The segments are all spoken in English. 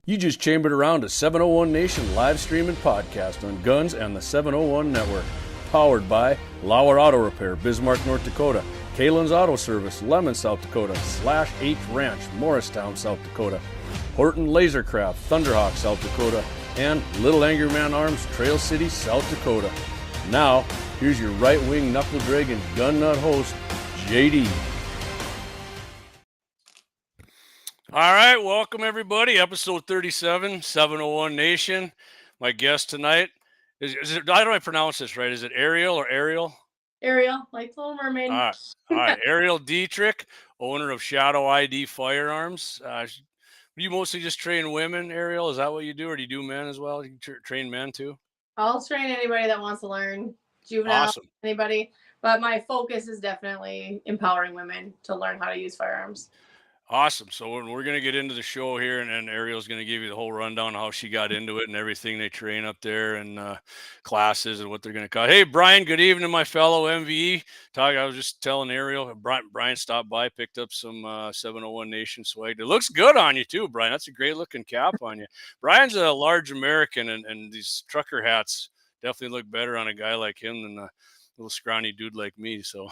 You just chambered around a 701 Nation live streaming podcast on guns and the 701 network. Powered by LAUER Auto Repair, Bismarck, North Dakota, KALON'S Auto Service, Lemmon, South Dakota, /H Ranch, Morristown, South Dakota, Horton LaserCraft, Thunderhawk, South Dakota, and Little Angry Man Arms, Trail City, South Dakota. Now, here's your right-wing knuckle-dragging gun nut host, JD. All right, welcome everybody. Episode 37, 701 Nation. My guest tonight is it, how do I pronounce this right? Is it Ariel or Ariel? Ariel, like Little Mermaid. All right. Arial Dietrich, owner of Shadow I.D firearms. You mostly just train women, Ariel? Is that what you do, or do you do men as well? You train men too? I'll train anybody that wants to learn, juvenile, awesome. Anybody. But my focus is definitely empowering women to learn how to use firearms. Awesome. So we're going to get into the show here, and Ariel's going to give you the whole rundown of how she got into it and everything they train up there and classes and what they're going to call. Hey, Brian, good evening, my fellow MVE. I was just telling Ariel, Brian stopped by, picked up some 701 Nation swag. It looks good on you too, Brian. That's a great looking cap on you. Brian's a large American, and these trucker hats definitely look better on a guy like him than a little scrawny dude like me. So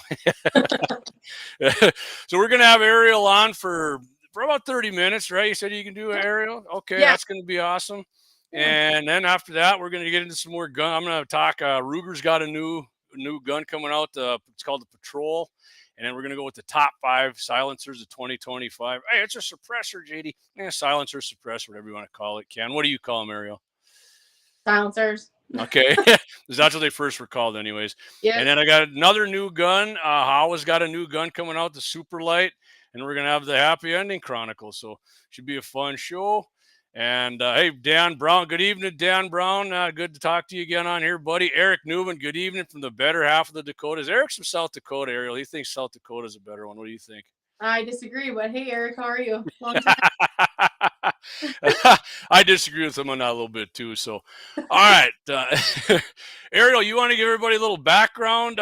so we're going to have Ariel on for about 30 minutes, right? You said you can do Ariel? Okay, yeah. That's going to be awesome. And then after that, we're going to get into some more gun. I'm going to talk, Ruger's got a new gun coming out. It's called the Patrol. And then we're going to go with the top 5 silencers of 2025. Hey, it's a suppressor, JD. Silencer, suppressor, whatever you want to call it. Ken, what do you call them, Ariel? Silencers. Okay. That's what they first were called anyways. Yeah. And then I got another new gun. Howa's got a new gun coming out, the Superlite. And we're going to have the Happy Ending Chronicle. So should be a fun show. And hey, Dan Brown, good evening, Dan Brown. Good to talk to you again on here, buddy. Eric Newman, good evening from the better half of the Dakotas. Eric's from South Dakota, Ariel. He thinks South Dakota is a better one. What do you think? I disagree, but hey, Eric, how are you? Long time. I disagree with him on that a little bit too. So, all right, Ariel, you want to give everybody a little background,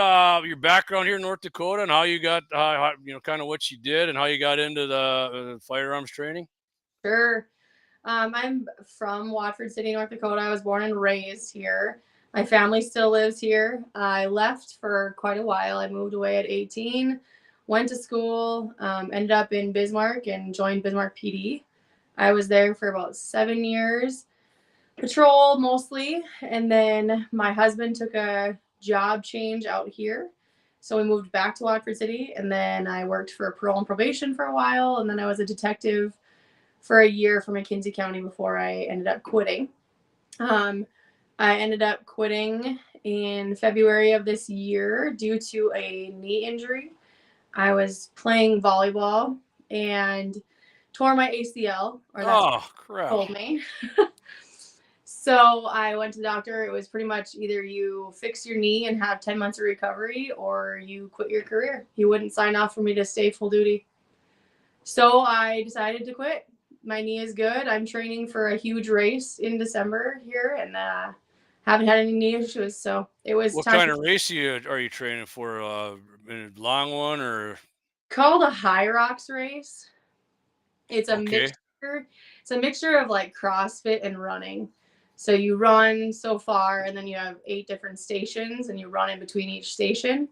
your background here in North Dakota, and how you got, kind of what you did and how you got into the firearms training? Sure. I'm from Watford City, North Dakota. I was born and raised here. My family still lives here. I left for quite a while. I moved away at 18, went to school, ended up in Bismarck and joined Bismarck PD. I was there for about 7 years, patrol mostly. And then my husband took a job change out here. So we moved back to Watford City, and then I worked for parole and probation for a while. And then I was a detective for a year for McKinsey County before I ended up quitting. I ended up quitting in February of this year due to a knee injury. I was playing volleyball and tore my ACL, or that's what crap. Told me. So I went to the doctor. It was pretty much either you fix your knee and have 10 months of recovery, or you quit your career. He wouldn't sign off for me to stay full duty. So I decided to quit. My knee is good. I'm training for a huge race in December here, and haven't had any knee issues. So it was. What kind of race are you training for? A long one or? Called a High Rocks race. It's a mixture. It's a mixture of like CrossFit and running. So you run so far, and then you have 8 different stations, and you run in between each station.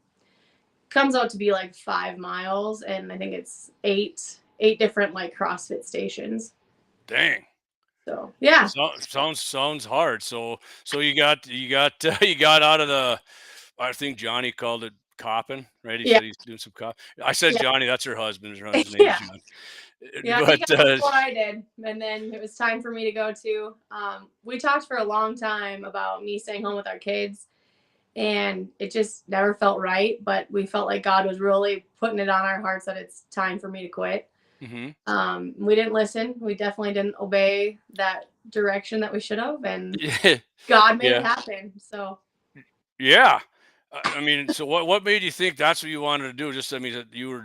Comes out to be like 5 miles, and I think it's 8 different like CrossFit stations. Dang. So yeah. Sounds hard. So you got out of the. I think Johnny called it copping, right? He said he's doing some cop. I said Johnny. That's her husband. Her husband's name is John. Yeah, but that's what I did. And then it was time for me to go to. We talked for a long time about me staying home with our kids, and it just never felt right. But we felt like God was really putting it on our hearts that it's time for me to quit. Mm-hmm. We didn't listen. We definitely didn't obey that direction that we should have, and God made it happen. So. Yeah. I mean, so what made you think that's what you wanted to do? Just, I mean, you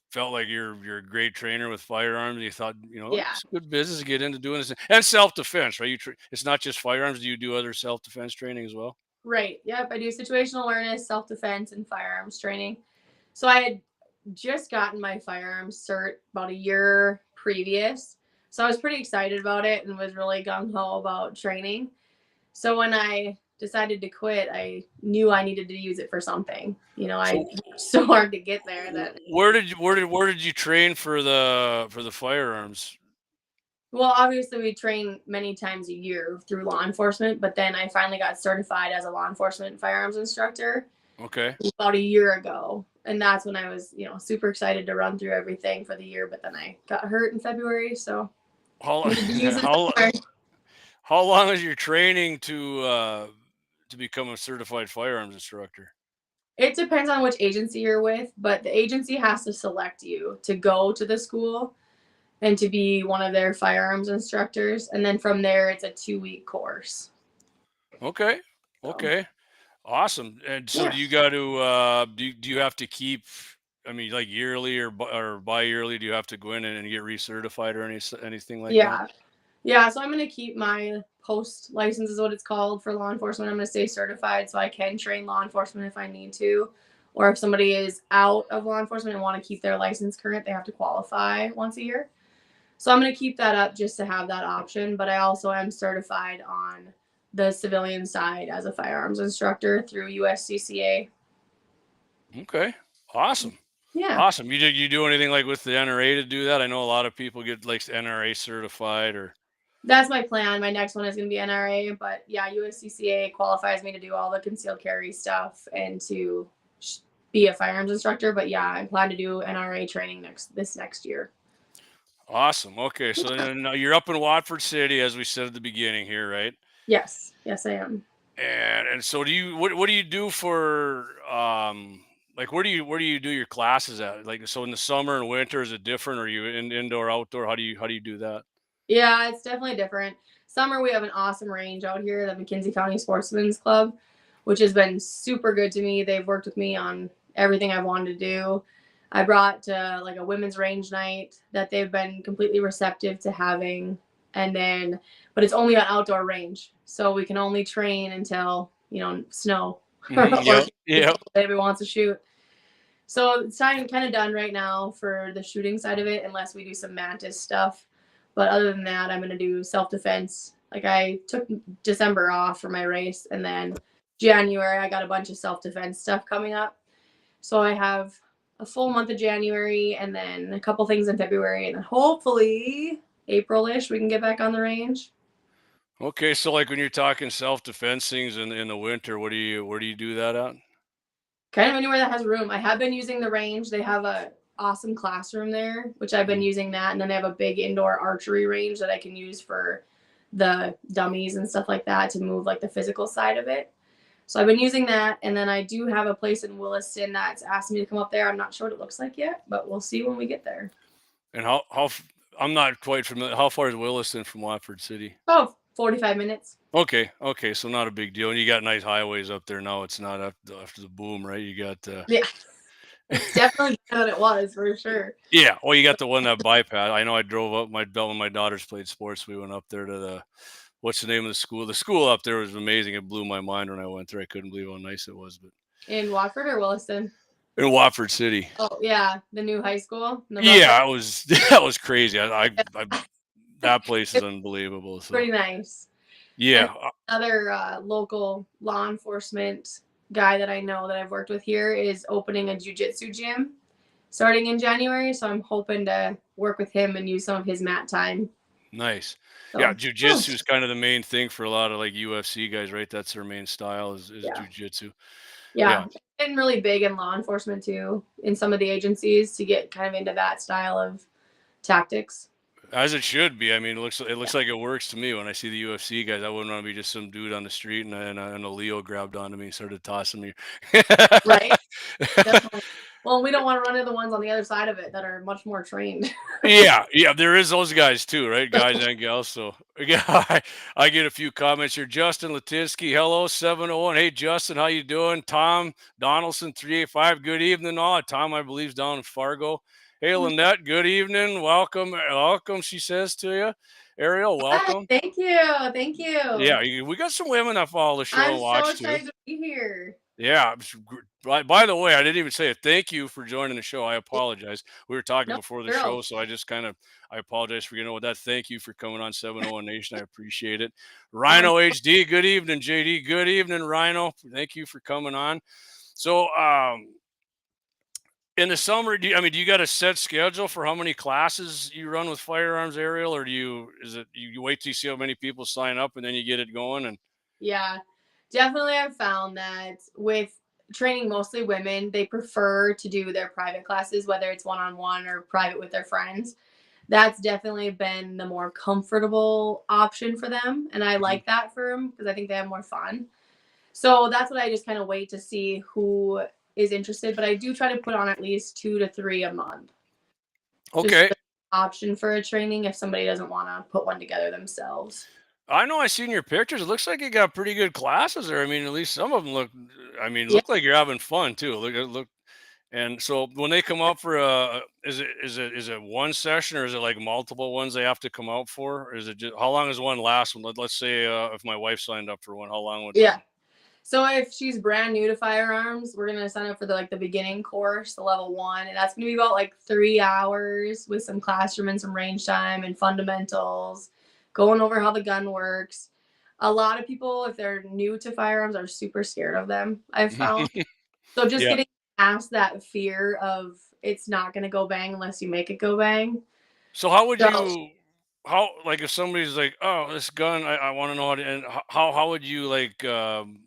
felt like you're a great trainer with firearms. You thought, it's good business to get into doing this, and self-defense, right? It's not just firearms. Do you do other self-defense training as well? Right. Yep. I do situational awareness, self-defense, and firearms training. So I had just gotten my firearms cert about a year previous. So I was pretty excited about it and was really gung-ho about training. So when I decided to quit, I knew I needed to use it for something. I So worked so hard to get there that. where did you train for the firearms? Well, obviously we train many times a year through law enforcement, but then I finally got certified as a law enforcement firearms instructor Okay. about a year ago. And that's when I was, super excited to run through everything for the year, but then I got hurt in February, so How needed to use it how somewhere. how long is your training to become a certified firearms instructor? It depends on which agency you're with, but the agency has to select you to go to the school and to be one of their firearms instructors. And then from there, it's a 2-week course. Okay. So, Okay. Awesome. And so yeah. do you got to do you have to keep, I mean, like yearly or bi-yearly, do you have to go in and get recertified or anything like that? Yeah. Yeah. So I'm going to keep my post license, is what it's called, for law enforcement. I'm going to stay certified so I can train law enforcement if I need to. Or if somebody is out of law enforcement and want to keep their license current, they have to qualify once a year. So I'm going to keep that up just to have that option. But I also am certified on the civilian side as a firearms instructor through USCCA. Okay. Awesome. Yeah. Awesome. You do anything like with the NRA to do that? I know a lot of people get like NRA certified or That's my plan. My next one is going to be NRA. But yeah, USCCA qualifies me to do all the concealed carry stuff and to be a firearms instructor. But yeah, I plan to do NRA training this next year. awesome. Okay. So then you're up in Watford City, as we said at the beginning here, right? Yes. Yes, I am. And so what do you do for like where do you do your classes at? Like so in the summer and winter is it different? Or are you indoor, outdoor? How do you do that? Yeah, it's definitely different. Summer, we have an awesome range out here, the McKinsey County Sportsman's Club, which has been super good to me. They've worked with me on everything I wanted to do. I brought like a women's range night that they've been completely receptive to having. And then, but it's only an outdoor range. So we can only train until, snow or Yep. if Yep. anybody wants to shoot. So it's kind of done right now for the shooting side of it, unless we do some mantis stuff. But other than that, I'm gonna do self-defense. Like I took December off for my race, and then January I got a bunch of self-defense stuff coming up. So I have a full month of January, and then a couple things in February, and then hopefully April-ish we can get back on the range. Okay, so like when you're talking self-defense things in the winter, where do you do that at? Kind of anywhere that has room. I have been using the range. They have a awesome classroom there, which I've been Mhm. using that, and then they have a big indoor archery range that I can use for the dummies and stuff like that to move like the physical side of it. So I've been using that, and then I do have a place in Williston that's asked me to come up there. I'm not sure what it looks like yet, but we'll see when we get there. And I'm not quite familiar. How far is Williston from Watford City? Oh, 45 minutes. Okay, okay, so not a big deal. And you got nice highways up there now. It's not after the boom, right? You got Yeah, it's definitely better than it was for sure. yeah. Well, you got the one that bypass. I know I drove up my belt when my daughters played sports. We went up there to the what's the name of the school? The school up there was amazing. It blew my mind when I went there. I couldn't believe how nice it was. But In Watford or Williston? in Watford City, Oh, yeah, the new high school, the North. yeah, it was that was crazy. I that place is It's unbelievable. So pretty nice. And yeah, another local law enforcement guy that I know that I've worked with here is opening a jiu-jitsu gym starting in January. So I'm hoping to work with him and use some of his mat time. nice. Yeah, So jujitsu is kind of the main thing for a lot of like UFC guys, right? That's their main style is yeah, jujitsu. yeah. Yeah, It's been really big in law enforcement too, in some of the agencies to get kind of into that style of tactics. as it should be. I mean, it Yeah. looks like it works to me when I see the UFC guys. I wouldn't want to be just some dude on the street and a Leo grabbed onto me and started tossing me. Right. Definitely. Well, we don't want to run into the ones on the other side of it that are much more trained. Yeah, yeah, there is those guys too, right? Guys and gals. So yeah, I get a few comments here. Justin Latinsky, hello, 701. Hey Justin, how you doing? Tom Donaldson, 385. Good evening, all. Tom, I believe, is down in Fargo. Hey Lynette, good evening. Welcome, welcome, she says to you. Ariel, Hi, welcome. thank you. Thank you. Yeah, we got some women that follow the show I'm and so watch too. excited to be here. Yeah. By the way, I didn't even say it. Thank you for joining the show. I apologize. We were talking No, before the girl. show, so I apologize for with that. Thank you for coming on 701 Nation. I appreciate it. Oh, Rhino HD, good evening. JD, good evening. Rhino, thank you for coming on. So, in the summer, do you got a set schedule for how many classes you run with firearms, Ariel, or you wait till you see how many people sign up and then you get it going? And yeah, definitely. I've found that with training mostly women, they prefer to do their private classes, whether it's one on one or private with their friends. That's definitely been the more comfortable option for them. And I Mhm. like that for them because I think they have more fun. So that's what I just kind of wait to see who is interested. But I do try to put on at least 2 to 3 a month, just Okay, so option for a training if somebody doesn't want to put one together themselves. I know I seen your pictures. It looks like you got pretty good classes there. I mean, at least some of them Yeah. look like you're having fun too. Look. And so when they come out for is it one session or is it like multiple ones they have to come out for? Or is it just how long is one last one? Let's say if my wife signed up for one, how long would? Yeah. So if she's brand new to firearms, we're gonna sign up for the beginning course, the level 1, and that's gonna be about 3 hours with some classroom and some range time and fundamentals, going over how the gun works. A lot of people, if they're new to firearms, are super scared of them, I've found. So just Yeah. getting past that fear of it's not gonna go bang unless you make it go bang. So how would So you how like if somebody's like, oh, this gun, I want to know how to, and how would you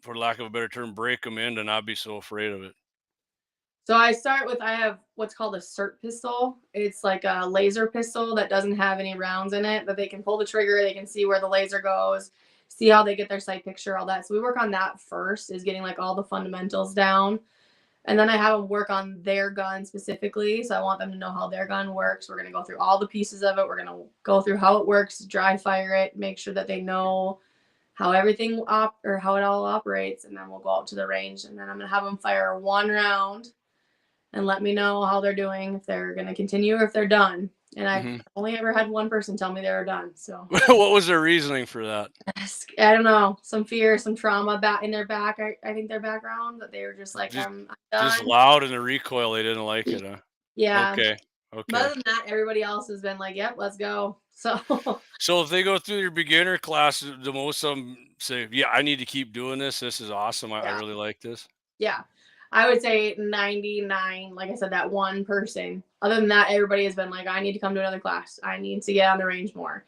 for lack of a better term, break them in to not be so afraid of it? So I have what's called a cert pistol. It's like a laser pistol that doesn't have any rounds in it, but they can pull the trigger, they can see where the laser goes, see how they get their sight picture, all that. So we work on that first, is getting all the fundamentals down. And then I have them work on their gun specifically. So I want them to know how their gun works. We're going to go through all the pieces of it. We're going to go through how it works, dry fire it, make sure that they know how everything or how it all operates. And then we'll go out to the range and then I'm going to have them fire one round and let me know how they're doing, if they're going to continue or if they're done. And I've Hmm. only ever had one person tell me they were done. So What was their reasoning for that? I don't know, some fear, some trauma back in their back. I think their background that they were just like, Just I'm just done. loud and the recoil, they didn't like it, huh? Yeah. Okay. But Okay. other than that, everybody else has been like, yep, let's go. So So if they go through your beginner class, the most of them say, "Yeah, I need to keep doing this. This is awesome. I yeah, really like this." yeah. I would say 99, like I said, that one person. Other than that, everybody has been like, I need to come to another class. I need to get on the range more.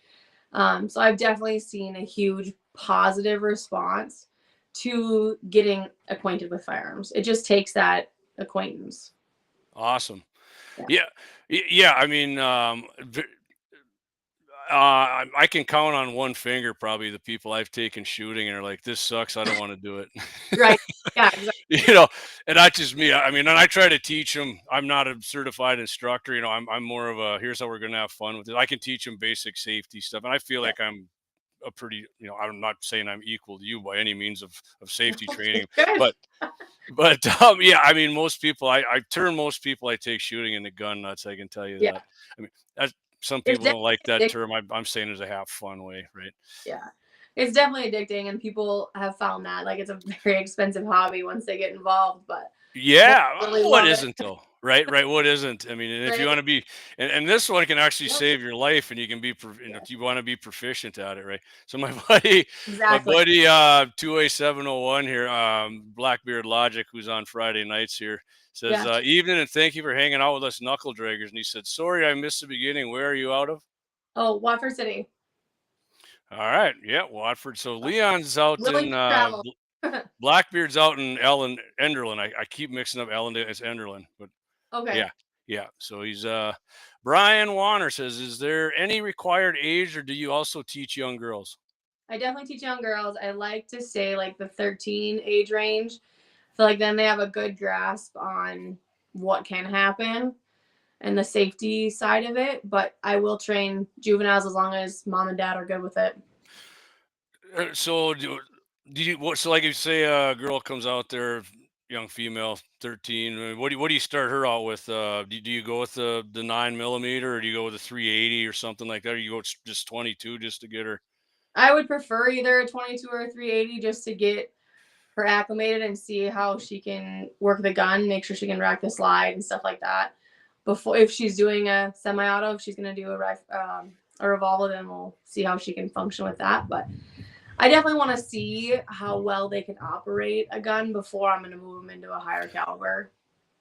So I've definitely seen a huge positive response to getting acquainted with firearms. It just takes that acquaintance. Awesome. Yeah. Yeah. Yeah. I can count on one finger probably the people I've taken shooting and are like, "This sucks. I don't want to do it." Right. Yeah. Exactly. you know, and not just me. I mean, and I try to teach them. I'm not a certified instructor. I'm more of a here's how we're going to have fun with it. I can teach them basic safety stuff, and I feel Yeah. like I'm a pretty, I'm not saying I'm equal to you by any means of safety Okay. training, Good. but yeah, I mean, most people, I turn most people I take shooting into gun nuts. I can tell you Yeah. that. I mean, that's, some It's people don't like that definitely term. I'm saying it's a have fun way, right? yeah. It's definitely addicting and people have found that it's a very expensive hobby once they get involved, but they Yeah, really what love it. isn't though? Right, right. What isn't? I mean, and if you Right. want to be, and this one can actually Yep. save your life, and you can be, Yeah. if you want to be proficient at it, right? So my Exactly. buddy, 2A701 here, Blackbeard Logic, who's on Friday nights here, says, Yeah. "Evening, and thank you for hanging out with us, knuckle draggers." And he said, "Sorry, I missed the beginning. Where are you out of?" Oh, Watford City. All right, yeah, Watford. So Leon's out Willing in to travel. Blackbeard's out in Enderlin. I keep mixing up Ellendale. It's Enderlin, but Okay. yeah, yeah. So he's Brian Warner says, "Is there any required age, or do you also teach young girls?" I definitely teach young girls. I like to say the 13 age range. I feel like then they have a good grasp on what can happen and the safety side of it. But I will train juveniles as long as mom and dad are good with it. So do you what? So like if you say a girl comes out there, young female, 13. What do you start her out with? Do you go with the 9 millimeter, or do you go with a 380 or something like that? Or you go just 22 just to get her? I would prefer either a 22 or a 380 just to get her acclimated and see how she can work the gun, make sure she can rack the slide and stuff like that. Before, if she's doing a semi-auto, if she's gonna do a revolver, then we'll see how she can function with that. But I definitely want to see how well they can operate a gun before I'm gonna move them into a higher caliber.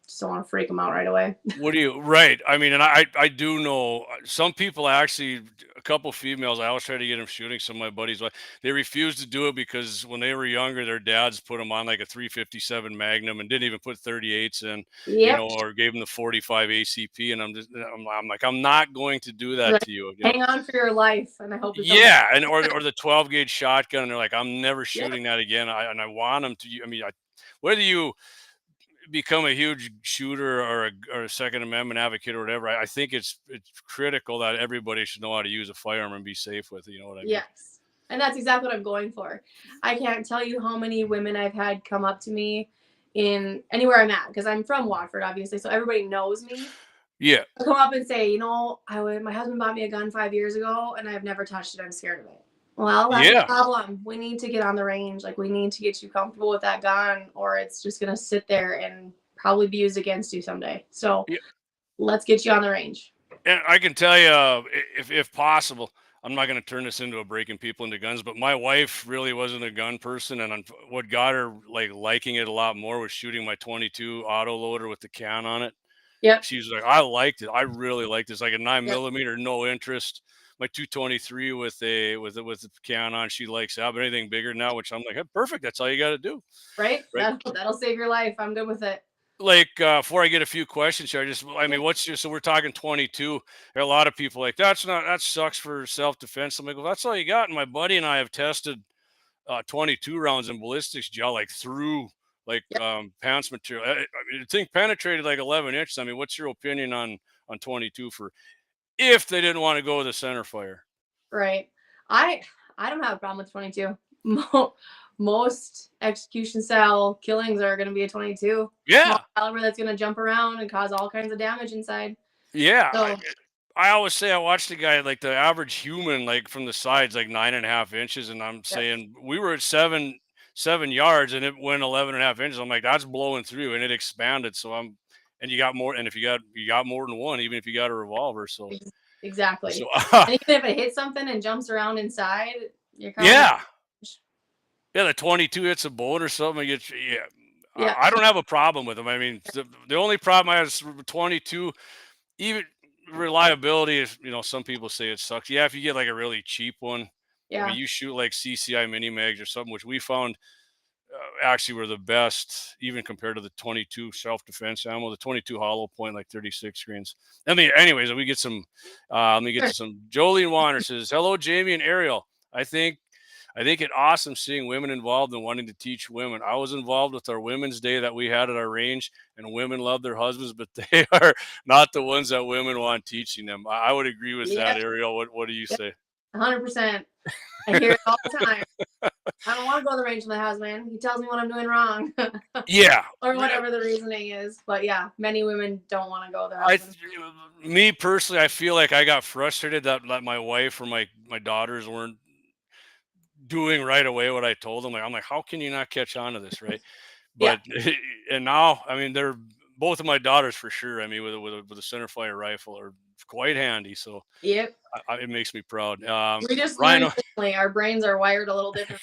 Just don't want to freak them out right away. What do you right? I mean, and I do know some people actually, a couple females. I always try to get them shooting. Some of my buddies, but they refuse to do it because when they were younger, their dads put them on like a 357 Magnum and didn't even put 38s in, Yep. or gave them the 45 ACP. And I'm like, I'm not going to do that Like, to you. hang on for your life, and I hope it comes. Yeah, and or the 12 gauge shotgun. And they're like, I'm never Yep. shooting that again. I want them to. I mean, whether you become a huge shooter or a Second Amendment advocate or whatever, I think it's critical that everybody should know how to use a firearm and be safe with it. You know what I mean? Yes. And that's exactly what I'm going for. I can't tell you how many women I've had come up to me in anywhere I'm at, because I'm from Watford, obviously, so everybody knows me. Yeah. They'll come up and say, my husband bought me a gun 5 years ago and I've never touched it. I'm scared of it. Well, that's a Yeah. problem. We need to get on the range. Like, we need to get you comfortable with that gun, or it's just going to sit there and probably be used against you someday. So Yeah. let's get you on the range. And I can tell you, if possible, I'm not going to turn this into a breaking people into guns, but my wife really wasn't a gun person, and what got her liking it a lot more was shooting my 22 auto loader with the can on it. Yep. She was like, I liked it. I really liked this. Like a 9mm, Yep. no interest. My 223 with the can on, she likes that. But anything bigger than that, which I'm like, hey, perfect. That's all you got to do, Right? right? That'll save your life. I'm good with it. Before I get a few questions here, I mean, so we're talking 22. A lot of people like, that sucks for self-defense. I'm like, well, that's all you got. And my buddy and I have tested 22 rounds in ballistics gel, through Yep. pants material. I think penetrated like 11 inches. I mean, what's your opinion on 22 for if they didn't want to go with a center fire? Right. I don't have a problem with 22. Most execution style killings are going to be a 22. Yeah. Small caliber that's going to jump around and cause all kinds of damage inside. Yeah. So I always say I watched a guy, like the average human, from the sides, 9.5 inches. And I'm yep. saying we were at 7 yards and it went 11.5 inches. I'm like, that's blowing through, and it expanded. So and you got more. And if you got more than one, even if you got a revolver. So exactly. So and even if it hits something and jumps around inside, you're kind yeah. Yeah, the 22 hits a boat or something. Yeah. I don't have a problem with them. I mean, the only problem I have is 22. Even reliability is, some people say it sucks. Yeah, if you get like a really cheap one, I mean, Yeah. you shoot like CCI mini mags or something, which we found actually were the best, even compared to the 22 self defense ammo. The 22 hollow point, like 36 grains. I mean, anyways, we get some. Let me get to some. Jolene Warner says, "Hello, Jamie and Ariel. I think it awesome seeing women involved and wanting to teach women. I was involved with our Women's Day that we had at our range, and women love their husbands, but they are not the ones that women want teaching them." I would agree with that, Ariel. What do you say? 100%. I hear it all the time. I don't want to go to the range with my husband. He tells me what I'm doing wrong. Yeah. Or whatever the reasoning is. But yeah, many women don't want to go there. Me personally, I feel like I got frustrated that my wife or my daughters weren't doing right away what I told them. I'm like, how can you not catch on to this, right? But and now, I mean, they're both of my daughters for sure. I mean, with a center fire rifle are quite handy. So yep, it makes me proud. we just Ryan, learned differently. Our brains are wired a little different.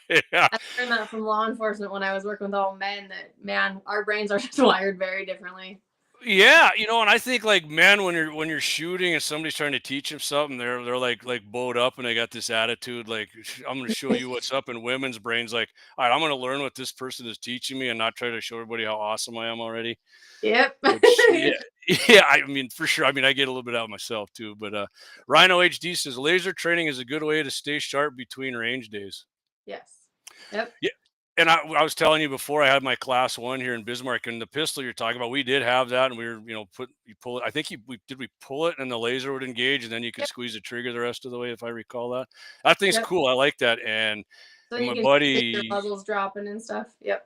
yeah. I learned that from law enforcement when I was working with all men. That man, our brains are just wired very differently. Yeah, and I think like men, when you're shooting and somebody's trying to teach them something, they're like bowed up and they got this attitude like, I'm going to show you what's up. In women's brains, like, all right, I'm going to learn what this person is teaching me and not try to show everybody how awesome I am already. Yep. Which, yeah, I mean, for sure. I mean, I get a little bit out myself too. But Rhino HD says laser training is a good way to stay sharp between range days. Yes. Yep. Yeah. And I was telling you before, I had my class 1 here in Bismarck, and the pistol you're talking about, we did have that, and we were, you pull it. I think we pull it, and the laser would engage, and then you could squeeze the trigger the rest of the way, if I recall that. That thing's cool. I like that. And So my you can buddy, your muzzles dropping and stuff. Yep.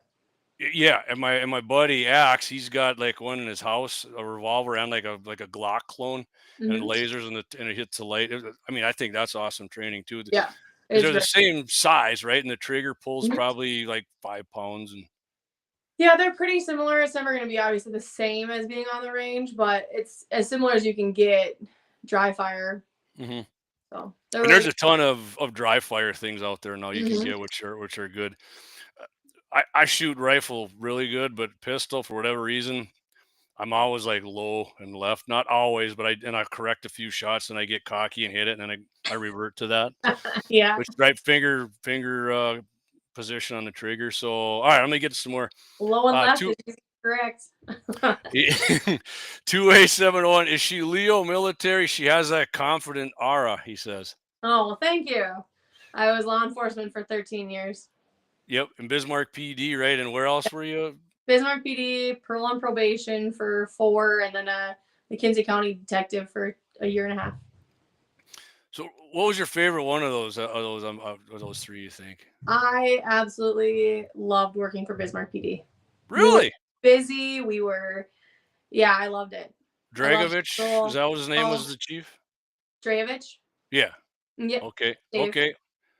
yeah, and my buddy Axe, he's got like one in his house, a revolver and like a Glock clone, and lasers, and it hits the light. I mean, I think that's awesome training too. Yeah. Because It's they're the very, same size, right? And the trigger pulls probably like 5 pounds. And yeah, they're pretty similar. It's never going to be obviously the same as being on the range, but it's as similar as you can get dry fire. Mhm. So they're And really there's a ton of dry fire things out there now you can good. get, which are good. I shoot rifle really good, but pistol for whatever reason, I'm always like low and left. Not always, but I correct a few shots and I get cocky and hit it, and then I revert to that. Yeah, Which right finger position on the trigger. So all right, I'm gonna get some more. low and left Two is correct. 2A701. Is she Leo military? She has that confident aura, he says. Oh, well, thank you. I was law enforcement for 13 years. Yep, and Bismarck PD, right? And where else were you? Bismarck PD, parole on probation for 4, and then a McKinsey County detective for a year and a half. So, what was your favorite one of those three? You think? I absolutely loved working for Bismarck PD. We were Really? busy. We were, yeah, I loved it. I loved Dragovich? Is patrol. that what his name Oh, was? The chief? Strayevich. Yeah. Yep, Okay. Dave. Okay.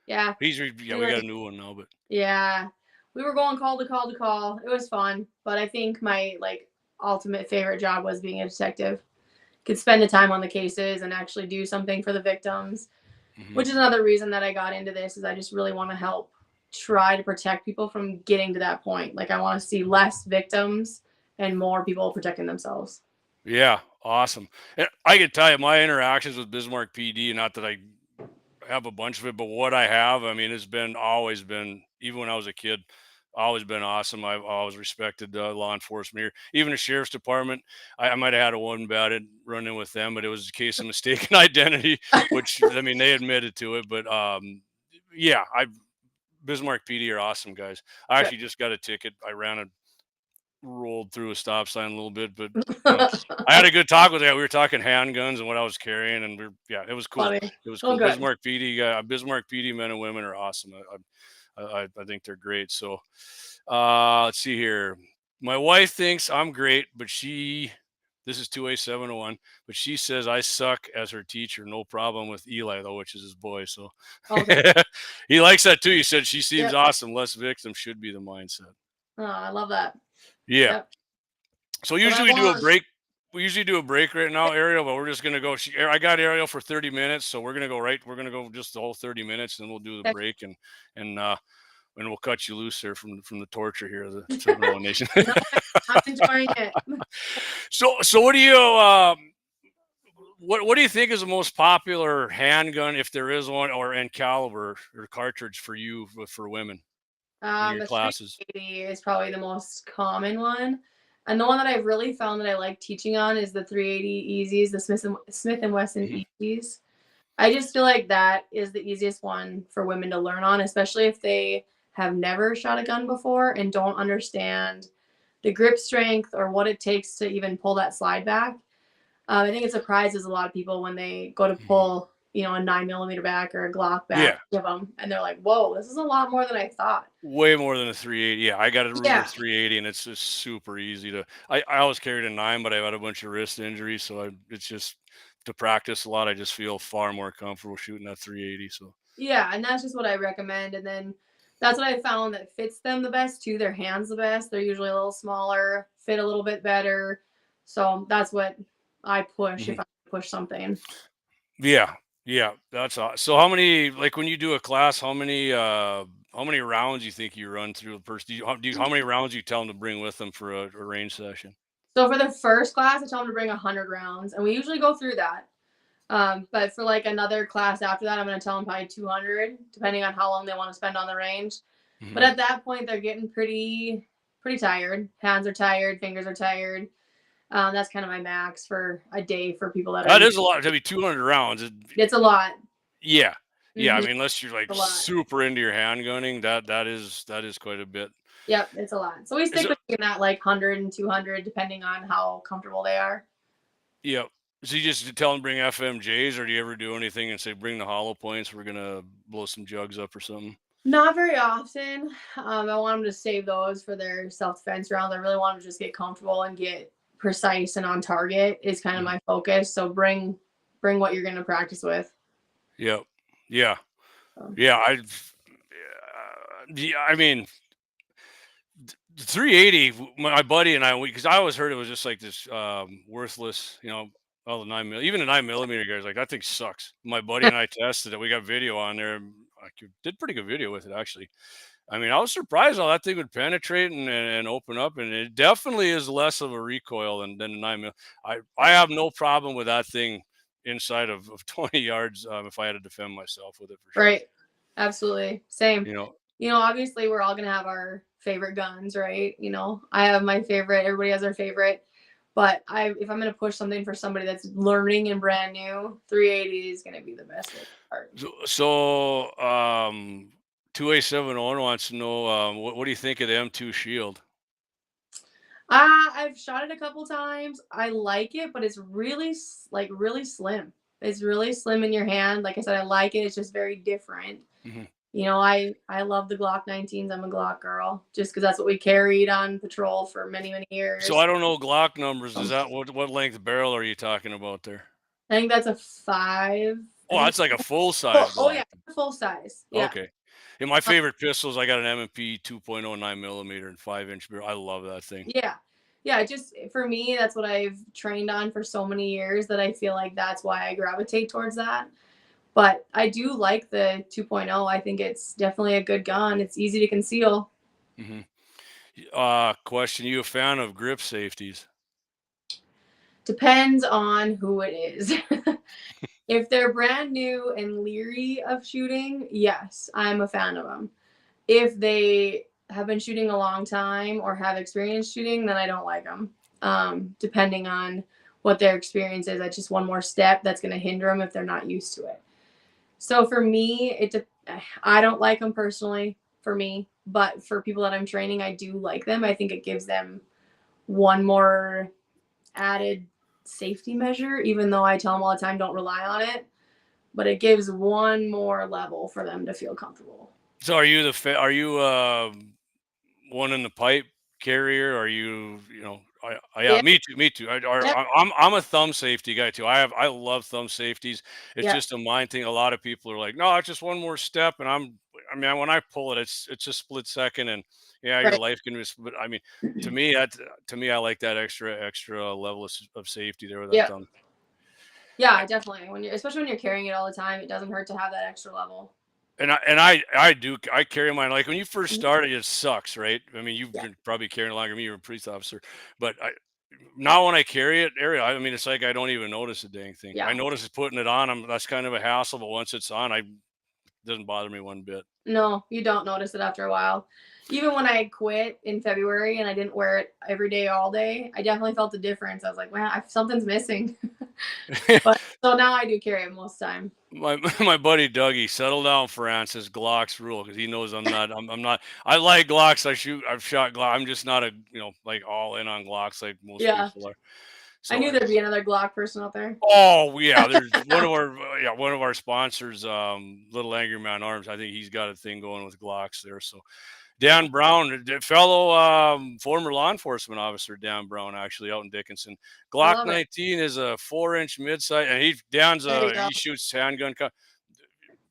Yeah, Yeah. we We were. got a new one now, but Yeah, we were going call to call to call. It was fun, but I think my like ultimate favorite job was being a detective. Could spend the time on the cases and actually do something for the victims, mhm. which is another reason that I got into this is I just really want to help try to protect people from getting to that point. Like I want to see less victims and more people protecting themselves. Yeah, awesome. And I can tell you my interactions with Bismarck PD, not that I have a bunch of it, but what I have, I mean, it's been always been, even when I was a kid, always been awesome. I've always respected law enforcement here, even the sheriff's department. I might have had a one bad run in with them, but it was a case of mistaken identity, which I mean they admitted to it. But yeah, I Bismarck PD are awesome guys. I Good. actually just got a ticket. I ran a rolled through a stop sign a little bit, but you know, I had a good talk with that. We were talking handguns and what I was carrying, and yeah, it was cool. Funny. It was Oh, cool. good. Bismarck PD men and women are awesome. I think they're great. So, let's see here. My wife thinks I'm great, but this is 2A701, but she says I suck as her teacher. No problem with Eli though, which is his boy. So Okay. he likes that too. He said she seems Yep. awesome. Less victims should be the mindset. Oh, I love that. Yeah. Yep. So But I usually we do a want. break. We usually do a break right now, Ariel, but we're just gonna go. I got Ariel for 30 minutes, so we're gonna go right. We're gonna go just the whole 30 minutes, and we'll do the break, and we'll cut you loose there from the torture here of the 701 Nation. No, I'm enjoying it. So what do you what do you think is the most popular handgun, if there is one, or and caliber or cartridge for you for women in your The classes? 380 is probably the most common one. And the one that I've really found that I like teaching on is the 380 Easies, the Smith and Wesson Mhm. Easies. I just feel like that is the easiest one for women to learn on, especially if they have never shot a gun before and don't understand the grip strength or what it takes to even pull that slide back. I think it surprises a lot of people when they go to Mhm. pull, a 9mm back or a Glock back, Yeah. give them, and they're like, "Whoa, this is a lot more than I thought." Way more than a 380. Yeah, I got a Ruger Yeah, 380, and it's just super easy to. I always carried a 9, but I've had a bunch of wrist injuries, so it's just to practice a lot. I just feel far more comfortable shooting that 380. So yeah, and that's just what I recommend. And then that's what I found that fits them the best too. Their hands the best. They're usually a little smaller, fit a little bit better. So that's what I push if Mhm. I push something. Yeah, yeah, that's so. How many like when you do a class? How many rounds you think you run through a person? How many rounds you tell them to bring with them for a range session? So for the first class, I tell them to bring 100 rounds, and we usually go through that. But for like another class after that, I'm going to tell them probably 200, depending on how long they want to spend on the range. But Mhm. at that point, they're getting pretty tired. Hands are tired, fingers are tired. That's kind of my max for a day for people that are. That is a lot. To be 200 rounds. It's a lot. Yeah. Yeah, I Mm-hmm. mean, unless you're like A lot. super into your handgunning, that is quite a bit. Yep, it's a lot. So we Is stick it between that like 100 and 200, depending on how comfortable they are. yeah. So you just tell them bring FMJs, or do you ever do anything and say bring the hollow points? We're gonna blow some jugs up or something. Not very often. I want them to save those for their self-defense rounds. I really want them to just get comfortable and get precise and on target is kind of Mhm. my focus. So bring what you're going to practice with. Yep. Yeah. Yeah, I mean, the 380. My buddy and I, because I always heard it was just like this worthless, all the 9mm, even the 9mm guys, like that thing sucks. My buddy and I tested it. We got video on there. I did pretty good video with it actually. I mean, I was surprised how that thing would penetrate and open up, and it definitely is less of a recoil than the 9mm. I have no problem with that thing inside of 20 yards if I had to defend myself with it for sure. Right. Absolutely. Same. You know, Obviously we're all going to have our favorite guns, right? I have my favorite, everybody has their favorite, but if I'm going to push something for somebody that's learning and brand new, 380 is going to be the best way to start. So 2A701 wants to know what do you think of the M2 Shield? I've shot it a couple times. I like it, but it's really really slim. It's really slim in your hand. Like I said, I like it. It's just very different. Mhm. I love the Glock 19s. I'm a Glock girl, just because that's what we carried on patrol for many years. So I don't know Glock numbers. Is that what length barrel are you talking about there? I think that's a 5. Oh, that's like a full size Oh Glock. yeah, full size. Yeah. Okay. Yeah, my favorite pistols, I got an M&P 2.0 9mm and 5-inch barrel. I love that thing. Yeah. Yeah, just for me, that's what I've trained on for so many years that I feel like that's why I gravitate towards that. But I do like the 2.0. I think it's definitely a good gun. It's easy to conceal. Question: you a fan of grip safeties? Depends on who it is. If they're brand new and leery of shooting, yes, I'm a fan of them. If they have been shooting a long time or have experience shooting, then I don't like them. Depending on what their experience is, that's just one more step that's going to hinder them if they're not used to it. So for me, I don't like them personally for me, but for people that I'm training, I do like them. I think it gives them one more added safety measure, even though I tell them all the time, don't rely on it, but it gives one more level for them to feel comfortable. So are you one in the pipe carrier? Are yeah, Yeah. me too. Yep. I'm a thumb safety guy too. I love thumb safeties. It's Yeah. just a mind thing. A lot of people are like, no, it's just one more step, and I mean, when I pull it, it's a split second, and yeah, your Right. life can be. But I mean, to me, I like that extra level of safety there with that Yeah. thumb. Yeah, definitely. Especially when you're carrying it all the time, it doesn't hurt to have that extra level. And I carry mine. Like when you first started, it sucks, right? I mean, you've Yeah. been probably carrying longer than me. You're a police officer, but now when I carry it, Ariel, I mean, it's like I don't even notice the dang thing. I Yeah. notice it's putting it on. That's kind of a hassle, but once it's on, it doesn't bother me one bit. No, you don't notice it after a while. Even when I quit in February and I didn't wear it every day, all day, I definitely felt the difference. I was like, man, something's missing. But so now I do carry it most time. my buddy Dougie, settle down, Francis. Glocks rule because he knows I'm not. I'm not. I like Glocks. I've shot Glock. I'm just not like all in on Glocks like most Yeah. people are. I So knew there'd be another Glock person out there. oh yeah, there's one of our sponsors, Little Angry Man Arms. I think he's got a thing going with Glocks there. So Dan Brown, fellow former law enforcement officer, Dan Brown, actually out in Dickinson. I Glock love it. 19 is a 4-inch midsize, and he shoots handgun.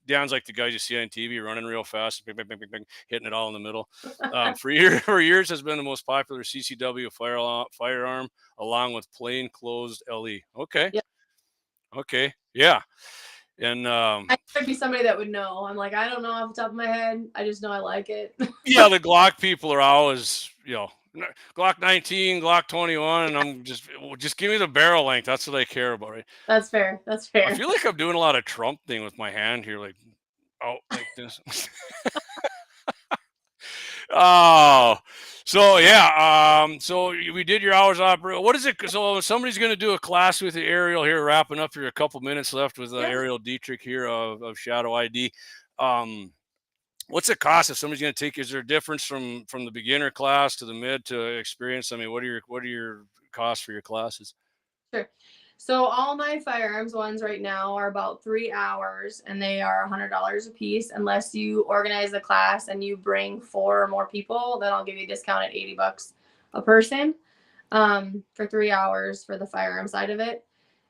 Dan's like the guys you see on TV running real fast, bing, bing, bing, bing, bing, hitting it all in the middle. For years has been the most popular CCW firearm, along with plain closed LE. Okay, Yeah. okay, yeah, and I would be somebody that would know. I'm like, I don't know off the top of my head. I just know I like it. yeah, the Glock people are always, Glock 19, Glock 21, and I'm just give me the barrel length. That's what I care about, right? That's fair. That's I fair. feel like I'm doing a lot of Trump thing with my hand here, like like this. Oh, so yeah. So we did your hours off. What is it? So somebody's going to do a class with the Ariel here, wrapping up here. A couple minutes left with Yeah. Arial Dietrich here of Shadow ID. What's it cost if somebody's going to take? Is there a difference from the beginner class to the mid to experience? I mean, what are your costs for your classes? Sure. So all my firearms ones right now are about 3 hours, and they are $100 a piece. Unless you organize the class and you bring 4 or more people, then I'll give you a discount at $80 a person for 3 hours for the firearm side of it.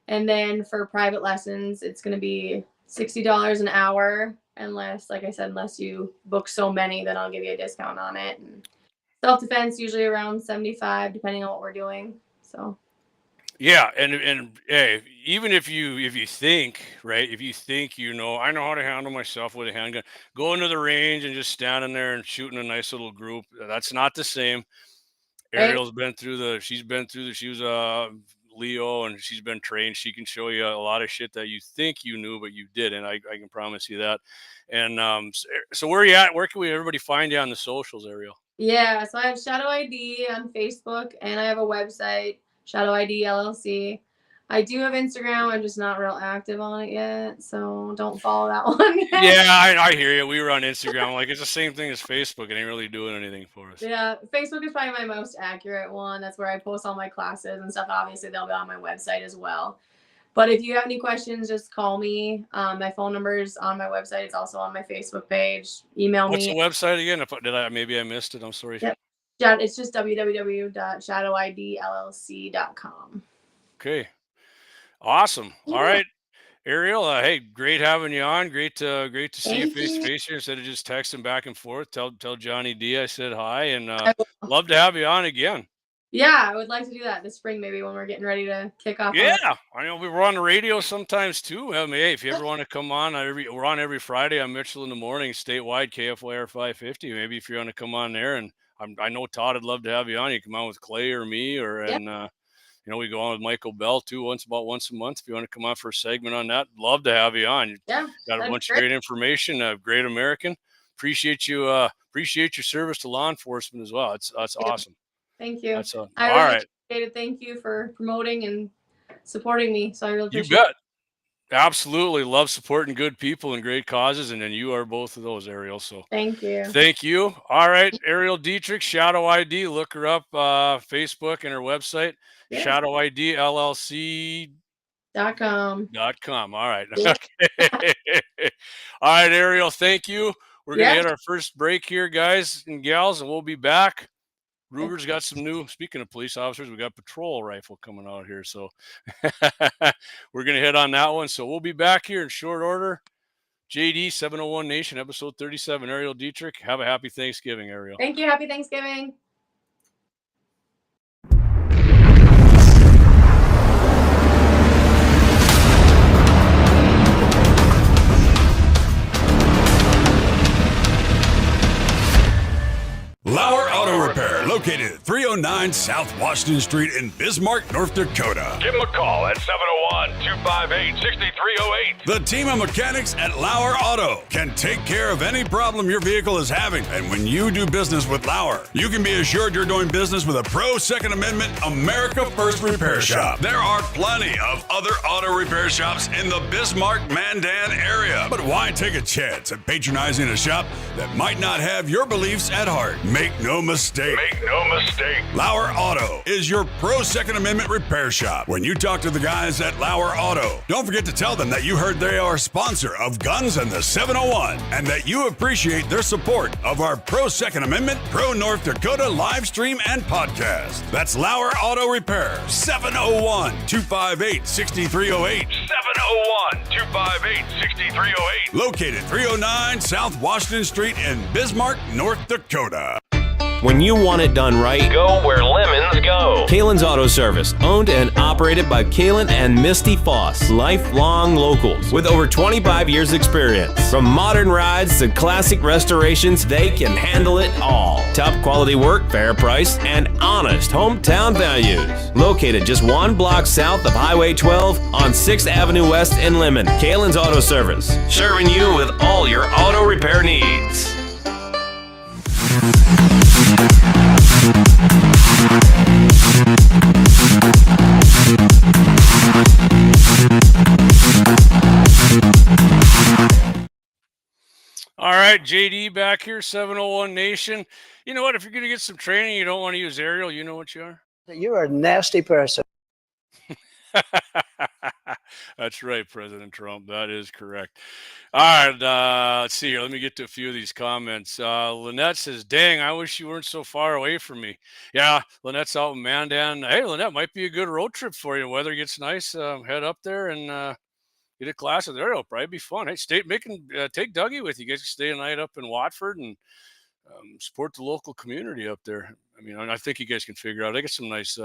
And then for private lessons, it's going to be $60 an hour, unless, like I said, unless you book so many, then I'll give you a discount on it. And self-defense usually around 75, depending on what we're doing. So Yeah, and hey, even if you think, right, if you think I know how to handle myself with a handgun, go into the range and just standing there and shooting a nice little group. That's not the same. right? Ariel's been through she was Leo, and she's been trained. She can show you a lot of shit that you think you knew but you didn't. I can promise you that. And so where are you at? Where can everybody find you on the socials, Ariel? Yeah, so I have Shadow ID on Facebook, and I have a website, Shadow ID LLC. I do have Instagram. I'm just not real active on it yet, so don't follow that one yet. Yeah, I hear you. We were on Instagram. Like, it's the same thing as Facebook. It ain't really doing anything for us. Yeah, Facebook is probably my most accurate one. That's where I post all my classes and stuff. Obviously, they'll be on my website as well. But if you have any questions, just call me. My phone number is on my website. It's also on my Facebook page. Email What's me. the website again? Maybe I missed it. I'm sorry. Yep. It's just www.shadowidllc.com. Okay. Awesome. Yeah. All right. Ariel, hey, great having you on. Great to see you Thank face to you. face here instead of just texting back and forth. Tell Johnny D I said hi, and I will. love to have you on again. Yeah, I would like to do that this spring, maybe when we're getting ready to kick off. Yeah, I know we were on the radio sometimes too. I mean, hey, if you ever want to come on, we're on every Friday on Mitchell in the Morning, statewide, KFYR 550. Maybe if you want to come on there, and I know Todd would love to have you on. You come on with Clay or me, or Yep. and we go on with Michael Bell too, about once a month. If you want to come on for a segment on that, love to have you on. You Yeah, got a bunch of great information. Great American. Appreciate you. Appreciate your service to law enforcement as well. That's awesome. Thank you. That's I all really right. appreciate it. Thank you for promoting and supporting me. So I really You appreciate it. bet. Absolutely. Love supporting good people and great causes. And then you are both of those, Ariel. So Thank you. thank you. All right. Ariel Dietrich, Shadow ID. Look her up, Facebook and her website, Yeah. ShadowIDLLC.com. .com. All right. Yeah. Okay. All right, Ariel. Thank you. We're going to Yeah. hit our first break here, guys and gals, and we'll be back. Ruger's got some new, speaking of police officers, we got patrol rifle coming out here. So we're going to hit on that one. So we'll be back here in short order. JD 701 Nation, episode 37. Ariel Dietrich. Have a happy Thanksgiving, Ariel. Thank you. Happy Thanksgiving. Lauer Auto Repair, located at 309 South Washington Street in Bismarck, North Dakota. Give them a call at 701-258-6308. The team of mechanics at Lauer Auto can take care of any problem your vehicle is having. And when you do business with Lauer, you can be assured you're doing business with a pro Second Amendment America First repair shop. There are plenty of other auto repair shops in the Bismarck-Mandan area. But why take a chance at patronizing a shop that might not have your beliefs at heart? Make no mistake. Make no mistake. Lauer Auto is your pro Second Amendment repair shop. When you talk to the guys at Lauer Auto, don't forget to tell them that you heard they are a sponsor of Guns and the 701 and that you appreciate their support of our pro Second Amendment, pro North Dakota live stream and podcast. That's Lauer Auto Repair, 701-258-6308. 701-258-6308. Located 309 South Washington Street in Bismarck, North Dakota. When you want it done right, Go where lemons go. KALON'S Auto Service, owned and operated by KALON and Misty Foss, lifelong locals with over 25 years experience. From modern rides to classic restorations, they can handle it all. Top quality work, fair price, and honest hometown values. Located just one block south of Highway 12 on 6th Avenue West in Lemmon, KALON'S Auto Service, serving you with all your auto repair needs. All right, JD back here, 701 Nation. You know what? If you're going to get some training, you don't want to use Ariel. You know what you are? You're a nasty person. That's right, President Trump. That is correct. All right, let's see here. Let me get to a few of these comments. Lynette says, dang, I wish you weren't so far away from me. Yeah, Lynette's out in Mandan. Hey, Lynette, might be a good road trip for you. Weather gets nice. Head up there and, get a class there. It'll probably be fun. Hey, take Dougie with you. You guys can stay a night up in Watford and support the local community up there. I mean, I think you guys can figure out. I got some nice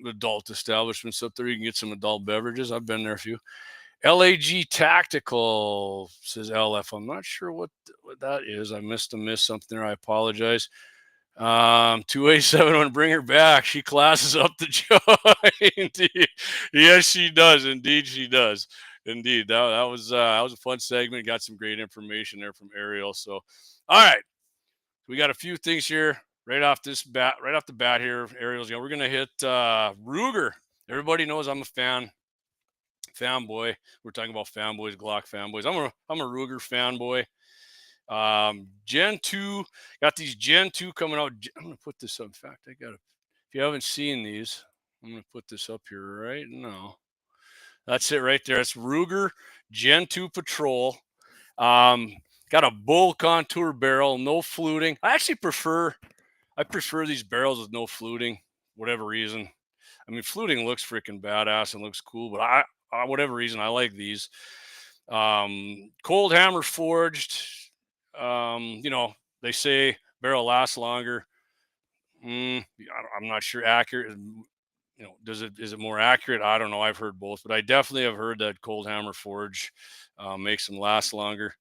adult establishments up there. You can get some adult beverages. I've been there a few. LAG Tactical, says LF. I'm not sure what that is. I missed something there. I apologize. 2A701, bring her back. She classes up the joint. Yes, she does. Indeed, she does. Indeed. That was a fun segment. Got some great information there from Ariel. So, all right. We got a few things here right off the bat here. Ariel's, we're going to hit Ruger. Everybody knows I'm a fanboy. We're talking about fanboys, Glock fanboys. I'm a Ruger fanboy. Gen 2, got these Gen 2 coming out. I'm going to put this up. In fact, if you haven't seen these, I'm going to put this up here right now. That's it right there. It's Ruger Gen 2 Patrol. Got a bull contour barrel, no fluting. I prefer these barrels with no fluting, whatever reason. I mean, fluting looks freaking badass and looks cool, but whatever reason, I like these. Cold hammer forged. They say barrel lasts longer. I'm not sure accurate. Is it more accurate? I don't know. I've heard both, but I definitely have heard that cold hammer forge makes them last longer.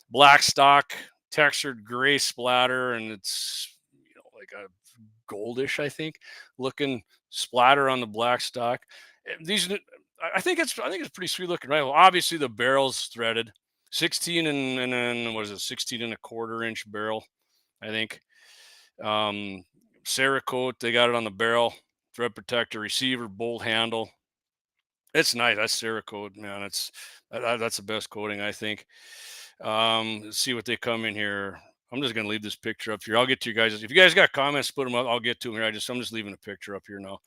Black stock, textured gray splatter, and it's like a goldish, I think, looking splatter on the black stock. These, I think it's pretty sweet looking, right? Well, obviously the barrel's threaded, 16 and then what is it, 16 and a quarter inch barrel, I think. Cerakote, they got it on the barrel, thread protector, receiver, bolt handle. It's nice. That's Cerakote, man. That's the best coating, I think. Let's see what they come in here. I'm just gonna leave this picture up here. I'll get to you guys. If you guys got comments, put them up. I'll get to them here. I'm just leaving a picture up here now.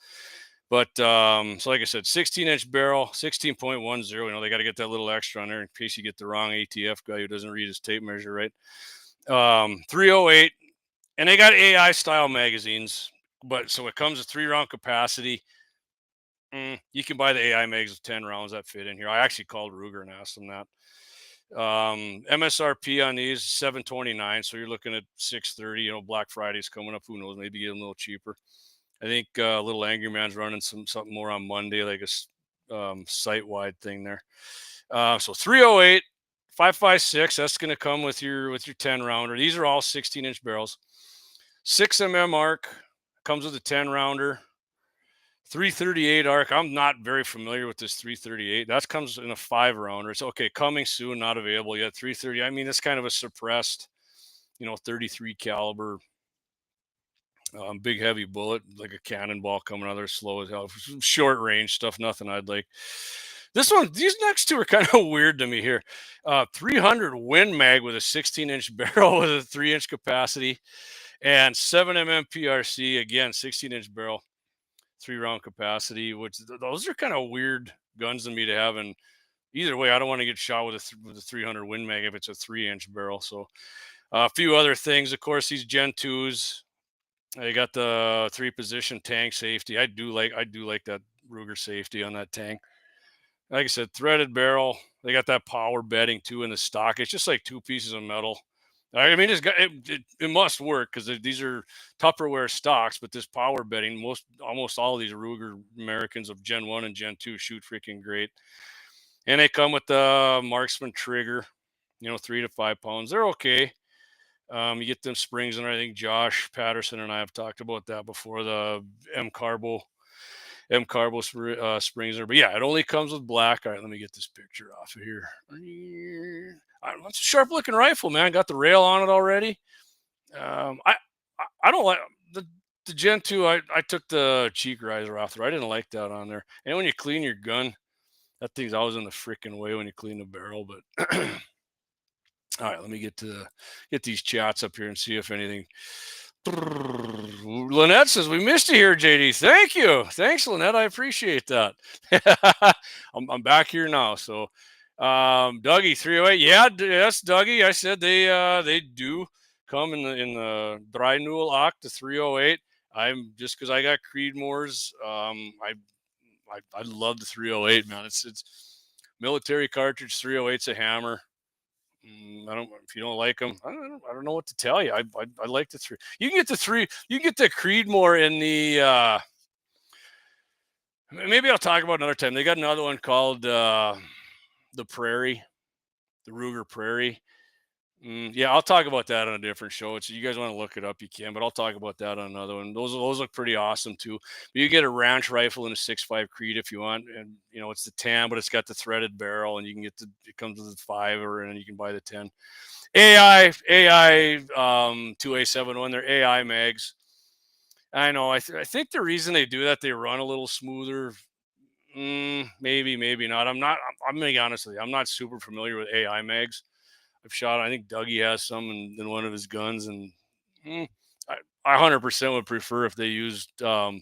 But so like I said, 16-inch barrel, 16.10. They got to get that little extra on there in case you get the wrong ATF guy who doesn't read his tape measure right. 308, and they got AI style magazines, but so it comes with 3-round capacity. You can buy the AI mags with 10 rounds that fit in here. I actually called Ruger and asked them that. MSRP on these $729, so you're looking at $630. Black Friday's coming up. Who knows? Maybe get them a little cheaper. I think Little Angry Man's running something more on Monday, like a site-wide thing there. So 308, 5.56. That's going to come with your 10-rounder. These are all 16-inch barrels. 6mm arc comes with a 10-rounder. 338 arc. I'm not very familiar with this 338. That comes in a 5-rounder. It's okay. Coming soon. Not available yet. 330. I mean, it's kind of a suppressed, 33 caliber. Big heavy bullet, like a cannonball coming out of there, slow as hell. Short range stuff, nothing I'd like. These next two are kind of weird to me here. 300 Win Mag with a 16-inch barrel with a 3-inch capacity, and 7mm PRC, again, 16-inch barrel, 3-round capacity, which those are kind of weird guns to me to have. And either way, I don't want to get shot with a 300 Win Mag if it's a 3-inch barrel. So a few other things, of course, these Gen 2s. They got the 3-position tank safety. I do like that Ruger safety on that tank. Like I said, threaded barrel. They got that power bedding too in the stock. It's just like 2 pieces of metal. I mean, it must work because these are Tupperware stocks, but this power bedding, almost all of these Ruger Americans of Gen 1 and Gen 2 shoot freaking great. And they come with the Marksman trigger, 3 to 5 pounds. They're okay. You get them springs, and I think Josh Patterson and I have talked about that before, the M Carbo springs there. But yeah, it only comes with black. All right, let me get this picture off of here. It's a sharp looking rifle, man. Got the rail on it already. I don't like the Gen 2. I took the cheek riser off there. I didn't like that on there. And when you clean your gun, that thing's always in the freaking way when you clean the barrel. But all right, let me get these chats up here and see if anything. Lynette says, we missed you here, JD. Thank you. Thanks, Lynette. I appreciate that. I'm back here now. So Dougie 308. Yeah, yes, Dougie. I said they do come in the dry newel oct, the 308. I'm just because I got Creedmoors. I love the 308, man. It's military cartridge, 308's a hammer. If you don't like them, I don't know what to tell you. I like the 3. You can get the 3. You can get the Creedmoor in the. Maybe I'll talk about another time. They got another one called the Prairie, the Ruger Prairie. Yeah, I'll talk about that on a different show. So you guys want to look it up, you can. But I'll talk about that on another one. Those look pretty awesome too. But you get a ranch rifle in a 6.5 Creed if you want, and it's the 10, but it's got the threaded barrel, and you can get it comes with the 5, and you can buy the 10. AI 2A701. They're AI mags. I know. I think the reason they do that, they run a little smoother. Maybe not. I'm gonna be honest with you. I'm not super familiar with AI mags. I've shot. I think Dougie has some in one of his guns, and I 100% would prefer if they used AR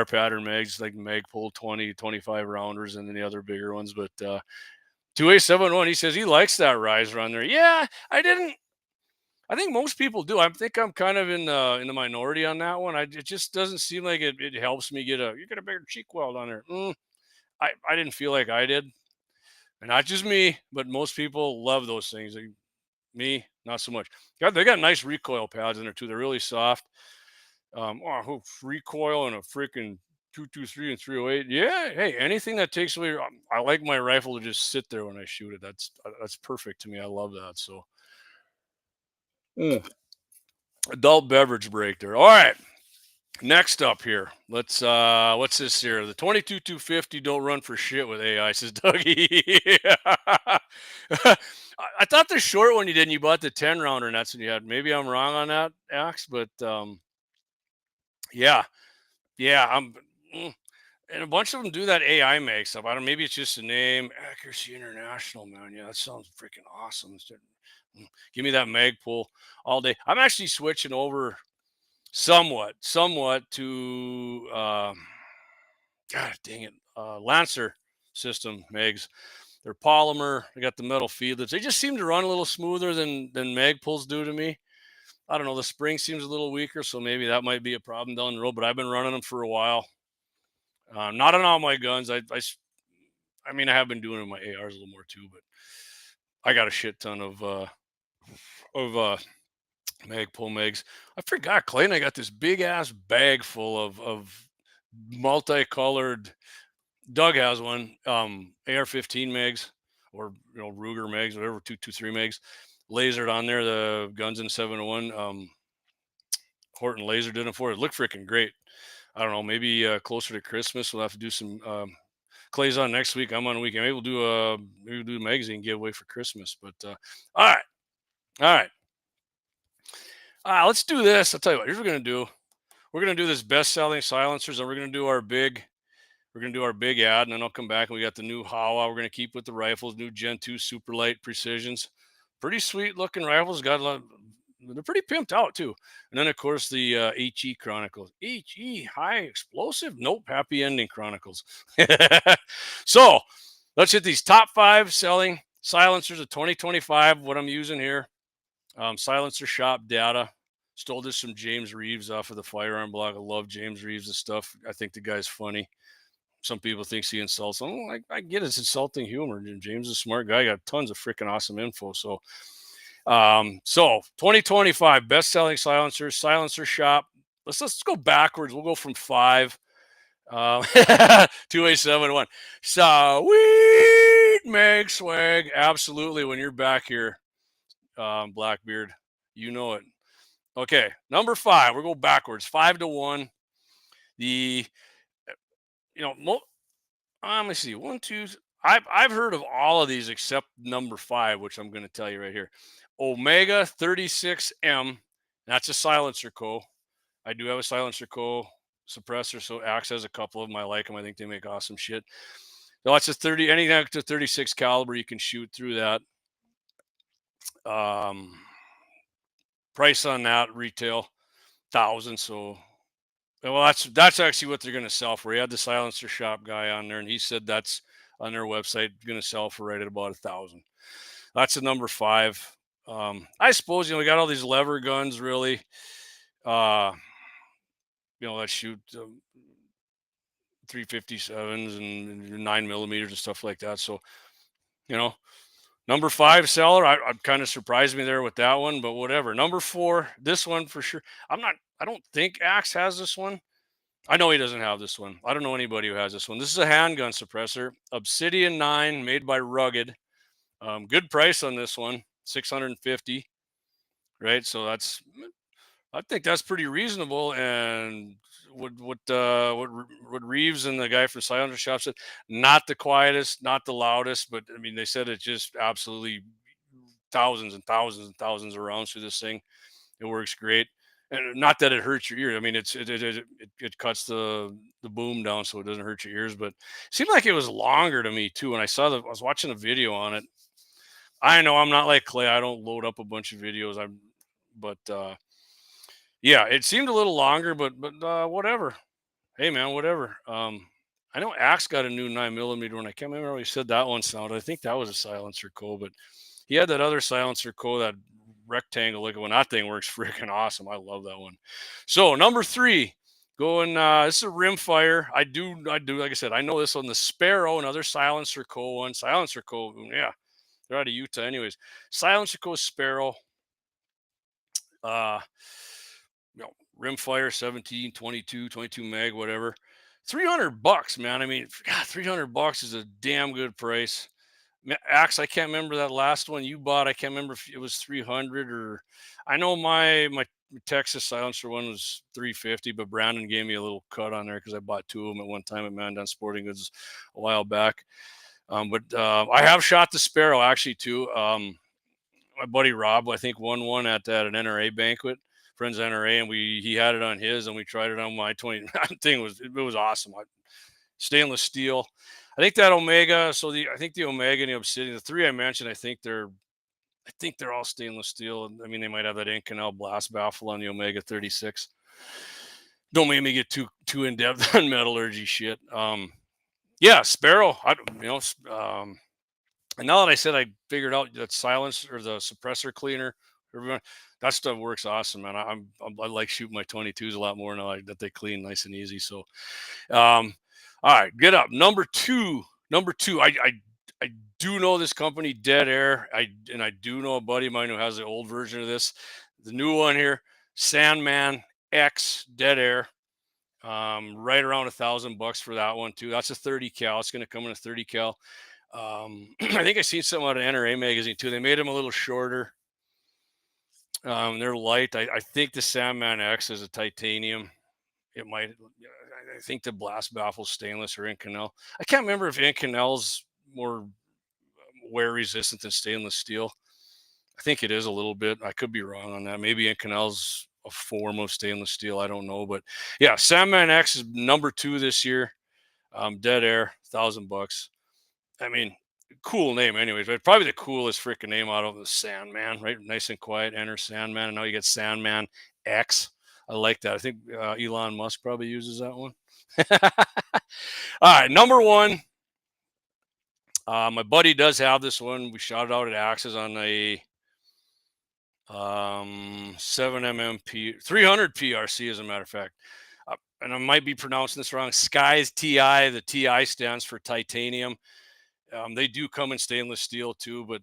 pattern mags like Magpul 20, 25 rounders, and then the other bigger ones. But 2A701, he says he likes that riser on there. Yeah, I didn't. I think most people do. I think I'm kind of in the minority on that one. It just doesn't seem like it helps me get a bigger cheek weld on there. I didn't feel like I did. And not just me, but most people love those things. Me, not so much. They got nice recoil pads in there too. They're really soft. Recoil and a freaking 223 and 308. Yeah, hey, anything that takes away. I like my rifle to just sit there when I shoot it. That's perfect to me. I love that. So, adult beverage break there. All right. Next up here, let's what's this here? The 22-250 don't run for shit with AI, says Dougie. I thought the short one you did, and you bought the 10 rounder, and that's when you had. Maybe I'm wrong on that, Axe, but yeah, and a bunch of them do that AI make stuff. I don't. Maybe it's just a name, Accuracy International, man. Yeah, that sounds freaking awesome. Give me that Magpul all day. I'm actually switching over. Somewhat to God dang it, Lancer system mags. They're polymer. They got the metal feelers. They just seem to run a little smoother than Magpuls do to me. I don't know. The spring seems a little weaker, so maybe that might be a problem down the road. But I've been running them for a while. Not on all my guns. I mean, I have been doing it in my ARs a little more too, but I got a shit ton of Magpul mags. I forgot, Clayton. I got this big ass bag full of multicolored. Doug has one. AR-15 mags, or Ruger mags, whatever, 223 mags, lasered on there. The guns in 701. Horton laser did it for it. Looked freaking great. I don't know. Maybe closer to Christmas, we'll have to do some. Clay's on next week. I'm on a weekend. Maybe we'll do a magazine giveaway for Christmas. But all right. Let's do this. I'll tell you what. Here's what we're gonna do. We're gonna do this best-selling silencers, and we're gonna do our big ad, and then I'll come back and we got the new Howa. We're gonna keep with the rifles, new Gen 2 Superlite Precisions. Pretty sweet looking rifles. Got a lot. They're pretty pimped out too. And then of course the HE Chronicles. HE high explosive. Nope. Happy ending Chronicles. So let's hit these top 5 selling silencers of 2025. What I'm using here. Silencer shop data. Stole this from James Reeves off of the Firearm blog. I love James Reeves' stuff. I think the guy's funny. Some people think he insults them. I get it's insulting humor. James is a smart guy. Got tons of freaking awesome info. So 2025 best-selling silencers, silencer shop. Let's go backwards. We'll go from 5 to A701. Sweet mag swag. Absolutely. When you're back here, Blackbeard, you know it. Okay, number 5. We'll go backwards. 5 to 1. Let me see. 1, 2. I've heard of all of these except number 5, which I'm going to tell you right here. Omega 36M. That's a silencer co. I do have a silencer co suppressor, so Axe has a couple of them. I like them. I think they make awesome shit. So that's a anything up to 36 caliber you can shoot through that. Price on that retail $1,000. So, well, that's actually what they're going to sell for. He had the silencer shop guy on there, and he said that's on their website going to sell for right at about $1,000. That's a number 5. I suppose we got all these lever guns really. That shoot 357s and 9mm and stuff like that. So, you know, number 5 seller, I kind of surprised me there with that one, but whatever. Number 4, this one for sure. I don't think Axe has this one. I know he doesn't have this one. I don't know anybody who has this one. This is a handgun suppressor, Obsidian 9, made by Rugged. Good price on this one, $650. Right, so I think that's pretty reasonable. And what Reeves and the guy from Silencer Shop said, not the quietest, not the loudest, but I mean, they said it just absolutely thousands and thousands and thousands of rounds through this thing. It works great, and not that it hurts your ear. I mean, it cuts the boom down so it doesn't hurt your ears. But it seemed like it was longer to me too. When I was watching a video on it. I know I'm not like Clay. I don't load up a bunch of videos. Yeah, it seemed a little longer, but whatever. Hey man, whatever. I know Axe got a new 9mm one. I can't remember how he said that one sounded. I think that was a silencer co, but he had that other silencer co, that rectangle looking one. That thing works freaking awesome. I love that one. So number 3, going. This is a rimfire. I do. Like I said, I know this one. The Sparrow, another silencer co one. Silencer co. Yeah, they're out of Utah, anyways. Silencer co Sparrow. Rimfire 17, 22 mag, whatever. $300, man. I mean, God, $300 is a damn good price. Axe, I can't remember that last one you bought. I can't remember if it was 300 or. I know my Texas silencer one was 350, but Brandon gave me a little cut on there because I bought 2 of them at one time at Mandan Sporting Goods a while back. But I have shot the Sparrow actually too. My buddy Rob, I think, won one at an NRA banquet. Friends NRA, and he had it on his, and we tried it on my 20. Thing was awesome. Stainless steel. I think that Omega. So I think the Omega and the Obsidian, the 3 I mentioned, I think they're all stainless steel. I mean, they might have that Inconel blast baffle on the Omega 36. Don't make me get too in depth on metallurgy shit. Yeah, Sparrow. And now that I said I figured out that silence or the suppressor cleaner, that stuff works awesome, man. I like shooting my 22s a lot more now that they clean nice and easy. So, all right, get up. Number two. I do know this company, Dead Air. I do know a buddy of mine who has the old version of this. The new one here, Sandman X Dead Air. Right around $1,000 for that one too. That's a 30 cal. It's going to come in a 30 cal. I think I seen something out of NRA magazine too. They made them a little shorter. They're light. I think the Sandman X is a titanium. It might. I think the blast baffle stainless or Inconel. I can't remember if Inconel's more wear resistant than stainless steel. I think it is a little bit. I could be wrong on that. Maybe Inconel's a form of stainless steel. I don't know, but yeah, Sandman X is number 2 this year. Dead Air, $1,000. I mean, cool name anyways, but probably the coolest freaking name out of the Sandman, right? Nice and quiet, enter Sandman, and now you get Sandman X. I like that. I think Elon Musk probably uses that one. All right, number 1. My buddy does have this one. We shot it out at Axes on a 7mm 300 PRC, as a matter of fact. And I might be pronouncing this wrong. Sky's TI. The TI stands for titanium. They do come in stainless steel too, but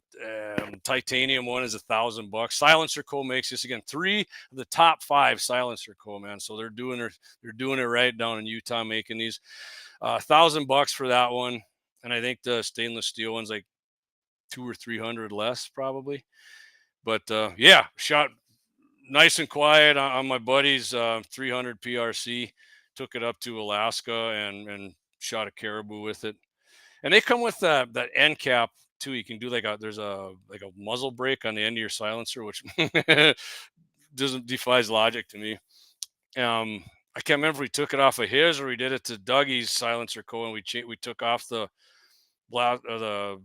titanium one is $1,000. Silencer Co makes this again. 3 of the top 5 Silencer Co, man. So they're doing it right down in Utah making these. $1,000 for that one, and I think the stainless steel one's like 200 or 300 less probably. But yeah, shot nice and quiet on my buddy's 300 PRC. Took it up to Alaska and shot a caribou with it. And they come with that end cap too. You can do there's a muzzle brake on the end of your silencer, which defies logic to me. I can't remember if we took it off of his or we did it to Dougie's silencer co, and we took off the blast I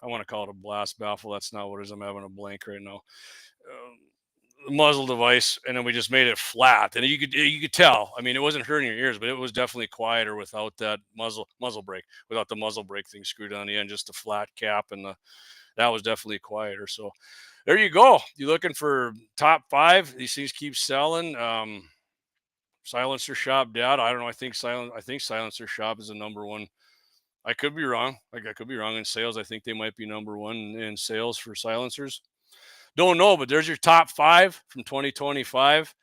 want to call it a blast baffle. That's not what it is. I'm having a blank right now. Muzzle device, and then we just made it flat, and you could tell. I mean, it wasn't hurting your ears, but it was definitely quieter without that muzzle brake, without the muzzle brake thing screwed on the end, just a flat cap, and that was definitely quieter. So there you go. You looking for top 5? These things keep selling. Silencer Shop data. I don't know. I think Silencer Shop is the number one. I could be wrong. I could be wrong in sales. I think they might be number one in sales for silencers. Don't know, but there's your top 5 from 2025.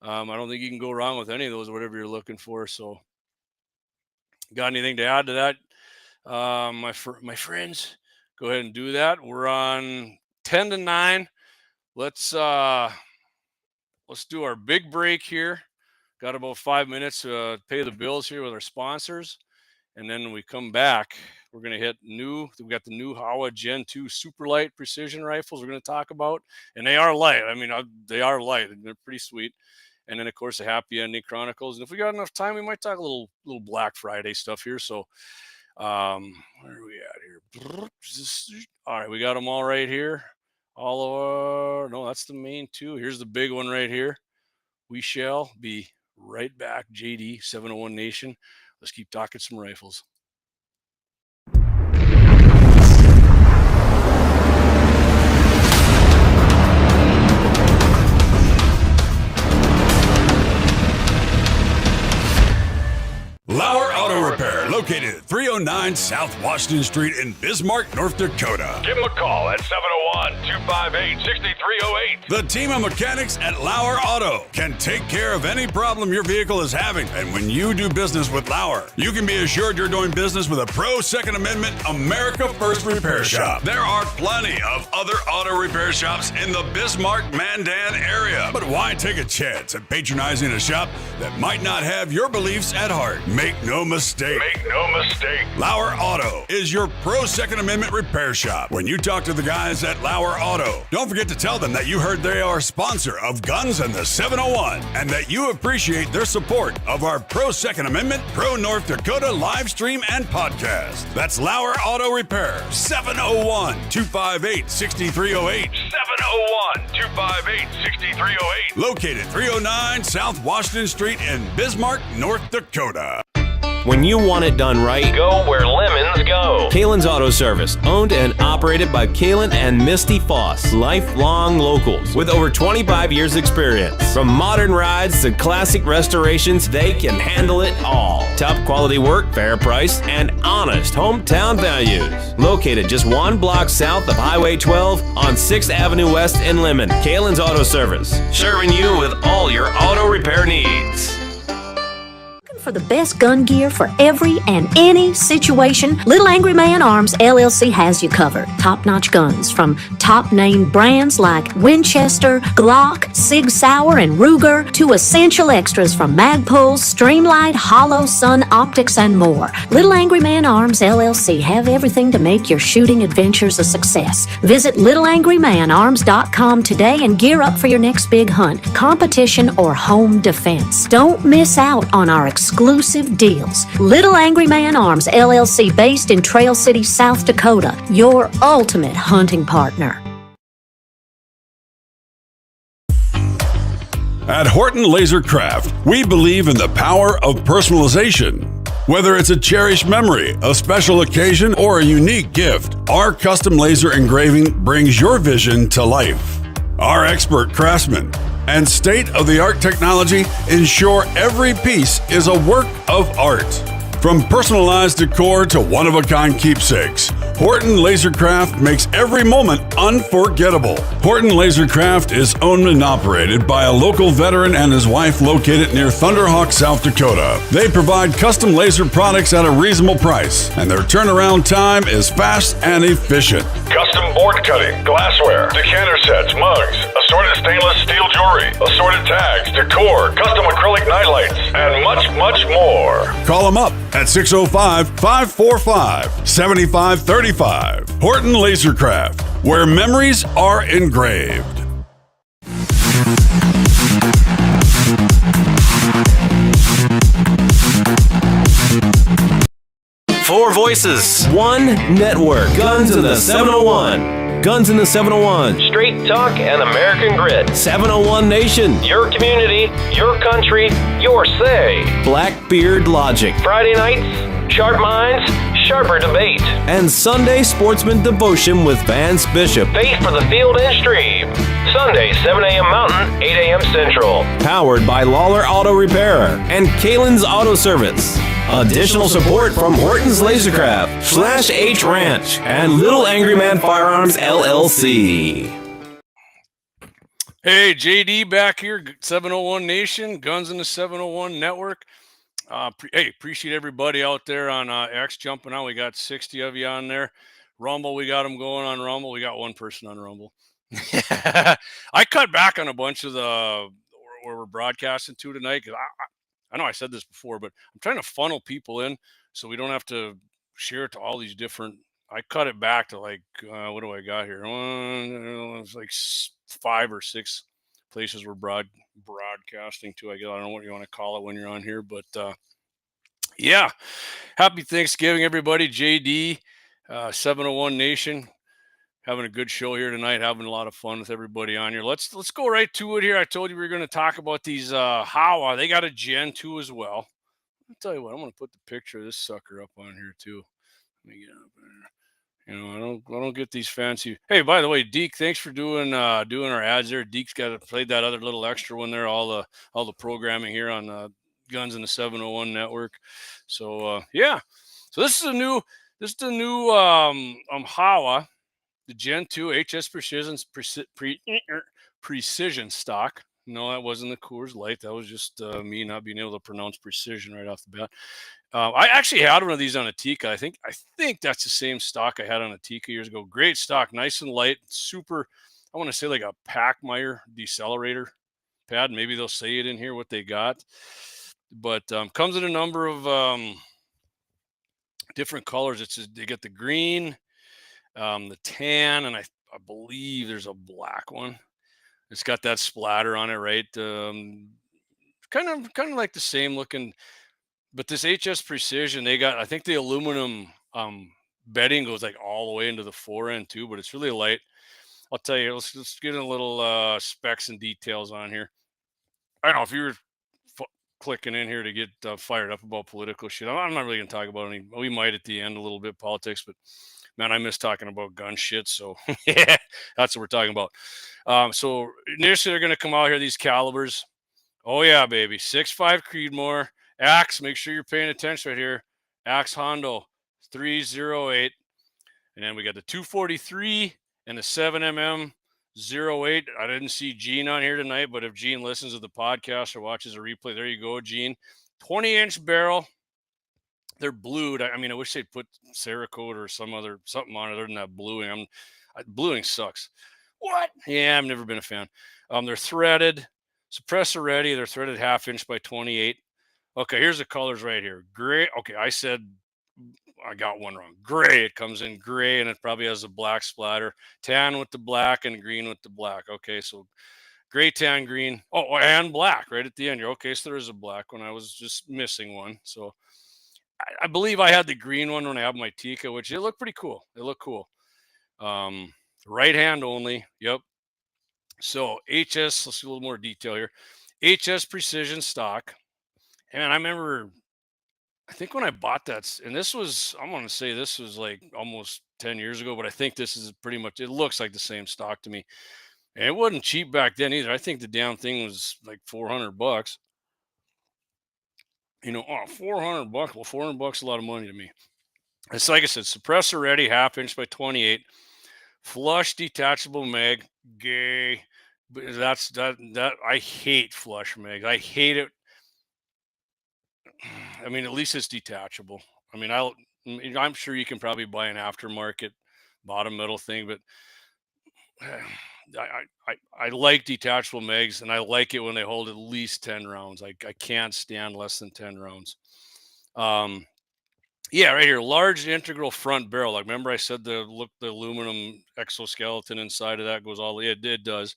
I don't think you can go wrong with any of those, whatever you're looking for. So, got anything to add to that, my friends? Go ahead and do that. We're on 10 to 9. Let's do our big break here. Got about 5 minutes to pay the bills here with our sponsors. And then when we come back, we're going to hit we got the new Howa Gen 2 Superlite precision rifles we're going to talk about. And they are light. I mean, they are light and they're pretty sweet. And then, of course, the happy ending chronicles. And if we got enough time, we might talk a little Black Friday stuff here. So, where are we at here? All right, we got them all right here. No, that's the main 2. Here's the big one right here. We shall be right back. JD, 701 Nation. Let's keep talking some rifles. Lauer Auto Repair, located at 309 South Washington Street in Bismarck, North Dakota. Give them a call at 701-258-6308. The team of mechanics at Lauer Auto can take care of any problem your vehicle is having. And when you do business with Lauer, you can be assured you're doing business with a pro Second Amendment America First repair shop. There are plenty of other auto repair shops in the Bismarck-Mandan area. But why take a chance at patronizing a shop that might not have your beliefs at heart? Make no mistake. Lauer Auto is your pro Second Amendment repair shop. When you talk to the guys at Lauer Auto, don't forget to tell them that you heard they are a sponsor of Guns and the 701 and that you appreciate their support of our pro Second Amendment, pro North Dakota live stream and podcast. That's Lauer Auto Repair, 701-258-6308. 701-258-6308. Located 309 South Washington Street in Bismarck, North Dakota. When you want it done right, Go where lemons go. KALON'S Auto Service, owned and operated by KALON and Misty Foss, lifelong locals with over 25 years experience. From modern rides to classic restorations, they can handle it all. Top quality work, fair price, and honest hometown values. Located just 1 block south of Highway 12 on 6th Avenue West in Lemmon, KALON'S Auto Service, serving you with all your auto repair needs. For the best gun gear for every and any situation, Little Angry Man Arms LLC has you covered. Top-notch guns from top-name brands like Winchester, Glock, Sig Sauer, and Ruger to essential extras from Magpul, Streamlight, Hollow, Sun Optics, and more. Little Angry Man Arms LLC have everything to make your shooting adventures a success. Visit littleangrymanarms.com today and gear up for your next big hunt, competition, or home defense. Don't miss out on our exclusive deals. Little Angry Man Arms LLC, based in Trail City, South Dakota, your ultimate hunting partner. At Horton LaserCraft, we believe in the power of personalization. Whether it's a cherished memory, a special occasion, or a unique gift, our custom laser engraving brings your vision to life. Our expert craftsmen and state-of-the-art technology ensure every piece is a work of art. From personalized decor to one-of-a-kind keepsakes, Horton LaserCraft makes every moment unforgettable. Horton LaserCraft is owned and operated by a local veteran and his wife located near Thunderhawk, South Dakota. They provide custom laser products at a reasonable price, and their turnaround time is fast and efficient. Custom board cutting, glassware, decanter sets, mugs, assorted stainless steel jewelry, assorted tags, decor, custom acrylic nightlights, and much, much more. Call them up at 605-545-7535. Horton LaserCraft, where memories are engraved. Four voices, one network. Guns in the 701. Guns in the 701. Straight talk and American grit. 701 Nation. Your community, your country, your say. Blackbeard Logic. Friday nights, sharp minds, sharper debate. and Sunday Sportsman Devotion with Vance Bishop. Faith for the Field and Stream. Sunday, 7 a.m. Mountain, 8 a.m. Central. Powered by LAUER Auto Repair and KALON'S Auto Service. Additional support from Horton's LaserCraft, Slash H Ranch, and Little Angry Man Firearms, LLC. Hey, JD back here, 701 Nation, Guns in the 701 Network. Hey, appreciate everybody out there on X jumping on. We got 60 of you on there. Rumble, we got them going on Rumble. We got one person on Rumble. I cut back on a bunch of the where we're broadcasting to tonight because I know I said this before, but I'm trying to funnel people in so we don't have to share it to all these different. I cut it back to like what do I got here? It's like 5 or 6 places we're broadcasting to. I don't know what you want to call it when you're on here, but yeah, happy Thanksgiving, everybody. JD, 701 Nation. Having a good show here tonight, having a lot of fun with everybody on here. Let's go right to it here. I told you we were going to talk about these Howa. They got a Gen 2 as well. I'll tell you what, I'm going to put the picture of this sucker up on here too. Let me get up there. You know, I don't get these fancy. Hey, by the way, Deke, thanks for doing our ads there. Deke's played that other little extra one there, all the programming here on Guns in the 701 Network. So yeah. So this is the new Howa. The Gen 2 HS Precision stock. No, that wasn't the Coors Light. That was just me not being able to pronounce precision right off the bat. I actually had one of these on a Tika. I think that's the same stock I had on a Tika years ago. Great stock, nice and light, super. I want to say like a Packmeyer decelerator pad. Maybe they'll say it in here what they got. But comes in a number of different colors. They get the green, the tan, and I believe there's a black one. It's got that splatter on it, right? Kind of like the same looking, but this HS Precision, they got, I think the aluminum bedding goes like all the way into the fore end too, but it's really light. I'll tell you, let's get a little specs and details on here. I don't know if you were clicking in here to get fired up about political shit. I'm not really going to talk about any. We might at the end a little bit politics, but man, I miss talking about gun shit. So yeah, that's what we're talking about. So initially they're going to come out here, these calibers. Oh yeah, baby. 6.5 Creedmoor. Axe, make sure you're paying attention right here. Axe Hondo 308. And then we got the 243 and the 7mm 08. I didn't see Gene on here tonight, but if Gene listens to the podcast or watches a replay, there you go, Gene. 20-inch barrel. They're blued. I mean, I wish they'd put Cerakote or something on it other than that bluing. Bluing sucks. What? Yeah, I've never been a fan. They're threaded, suppressor ready. They're threaded 1/2 inch by 28. Okay, here's the colors right here. Gray. Okay, I said I got one wrong. Gray. It comes in gray, and it probably has a black splatter. Tan with the black and green with the black. Okay, so gray, tan, green. Oh, and black right at the end here. Okay, so there is a black one. I was just missing one. So I believe I had the green one when I had my Tika, which it looked pretty cool. It looked cool. Right hand only. Yep. So HS, let's do a little more detail here. HS Precision stock. And I remember, I think when I bought that, and this was, I'm going to say this was like almost 10 years ago, but I think this is pretty much, it looks like the same stock to me. And it wasn't cheap back then either. I think the damn thing was like $400. You know, $400. Well, $400 a lot of money to me. It's like I said, suppressor ready, 1/2 inch by 28, flush detachable mag. Gay, but that's that. I hate flush mag. I hate it. I mean, at least it's detachable. I mean, I'm sure you can probably buy an aftermarket bottom metal thing, but I like detachable mags, and I like it when they hold at least 10 rounds. I can't stand less than 10 rounds. Yeah, right here, large integral front barrel. Like, remember I said the aluminum exoskeleton inside of that goes all the way. It does.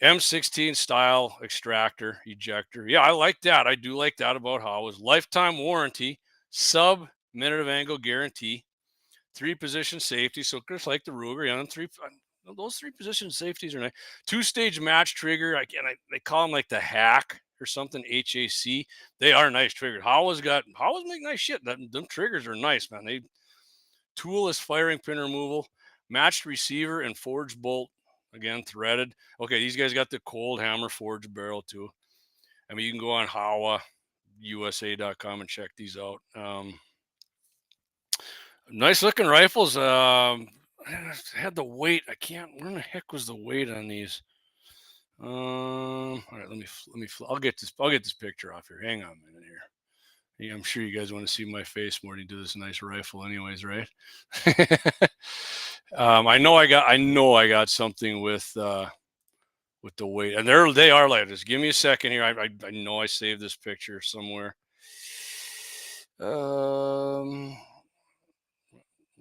M16 style extractor ejector. Yeah, I like that. I do like that about Howa's. Lifetime warranty, sub minute of angle guarantee, 3-position safety. So just like the Ruger, those 3-position safeties are nice. 2-stage match trigger. They call them like the hack or something, HAC. They are nice triggers. Howa's make nice shit. Them triggers are nice, man. toolless firing pin removal, matched receiver, and forged bolt. Again, threaded. Okay, these guys got the cold hammer forged barrel too. I mean, you can go on HowaUSA.com and check these out. Nice looking rifles. I had the weight. I can't. Where in the heck was the weight on these? All right, let me. I'll get this picture off here. Hang on a minute here. Yeah, I'm sure you guys want to see my face more than do this nice rifle, anyways, right? I know I got something with the weight, and they are like this. Give me a second here. I know I saved this picture somewhere.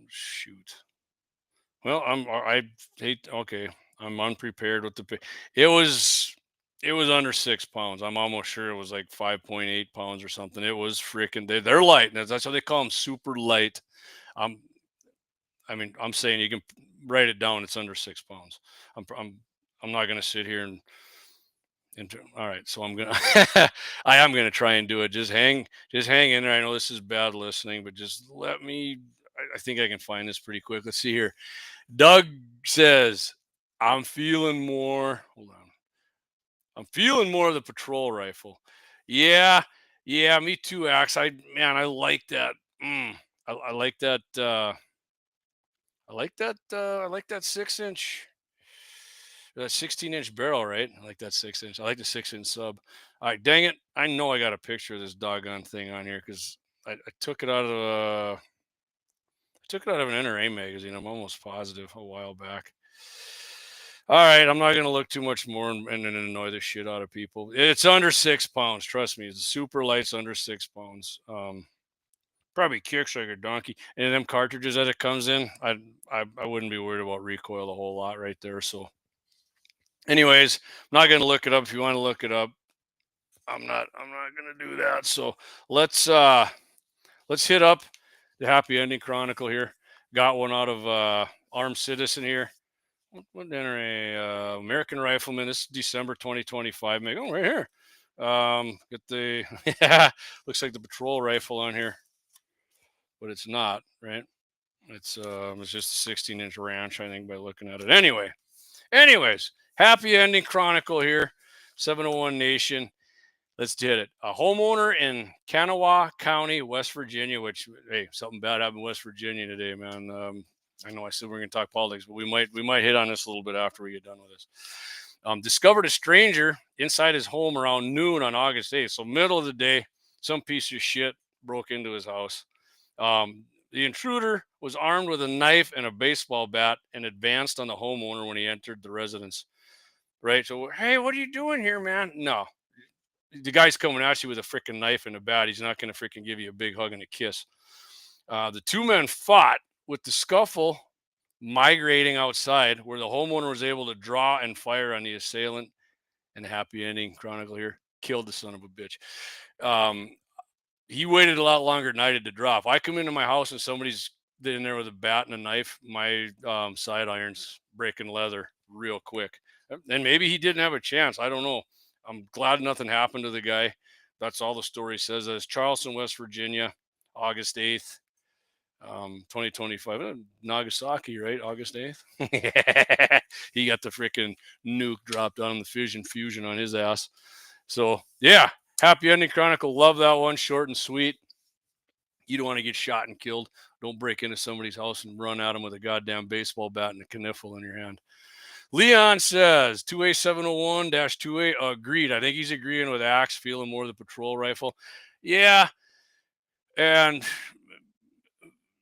Shoot. Well, I'm unprepared with the. It was under 6 pounds. I'm almost sure it was like 5.8 pounds or something. It was freaking. They're light. That's how they call them, super light. I'm saying you can write it down. It's under 6 pounds. I'm not gonna sit here and all right. So I'm gonna I am gonna try and do it. Just hang in there. I know this is bad listening, but just let me. I think I can find this pretty quick. Let's see here. Doug says, I'm feeling more of the patrol rifle. Yeah, me too, Axe. I like that. I like that. I like that 6-inch, 16-inch barrel, right? I like that 6-inch. I like the 6-inch sub. All right, dang it. I know I got a picture of this doggone thing on here because I took it out of an NRA magazine. I'm almost positive a while back. All right, I'm not going to look too much more and annoy the shit out of people. It's under 6 pounds. Trust me, it's super light's under 6 pounds. Probably kicks like a donkey. And them cartridges that it comes in, I wouldn't be worried about recoil a whole lot right there. So, anyways, I'm not going to look it up. If you want to look it up, I'm not going to do that. So let's hit up the Happy Ending Chronicle here. Got one out of Armed Citizen here. What NRA? American Rifleman. This is December 2025. Maybe right here. Get the looks like the patrol rifle on here, but it's not, right? It's just a 16-inch ranch, I think, by looking at it. Anyways, Happy Ending Chronicle here. 701 Nation. Let's hit it. A homeowner in Kanawha County, West Virginia, which, hey, something bad happened in West Virginia today, man. I know I said we're going to talk politics, but we might hit on this a little bit after we get done with this. Discovered a stranger inside his home around noon on August 8th. So middle of the day, some piece of shit broke into his house. The intruder was armed with a knife and a baseball bat and advanced on the homeowner when he entered the residence. Right? So, hey, what are you doing here, man? No. The guy's coming at you with a freaking knife and a bat. He's not going to freaking give you a big hug and a kiss. The two men fought, with the scuffle migrating outside, where the homeowner was able to draw and fire on the assailant. And the Happy Ending Chronicle here killed the son of a bitch. He waited a lot longer than I did to draw. If I come into my house and somebody's in there with a bat and a knife, my side irons breaking leather real quick. And maybe he didn't have a chance. I don't know. I'm glad nothing happened to the guy. That's all the story says. It's Charleston, West Virginia, August 8th, 2025. Nagasaki, right? August 8th. He got the freaking nuke dropped on the fusion on his ass. So, yeah, Happy Ending Chronicle. Love that one. Short and sweet. You don't want to get shot and killed. Don't break into somebody's house and run at them with a goddamn baseball bat and a kniffle in your hand. Leon says 2A701-2A agreed. I think he's agreeing with Axe, feeling more of the patrol rifle. Yeah. And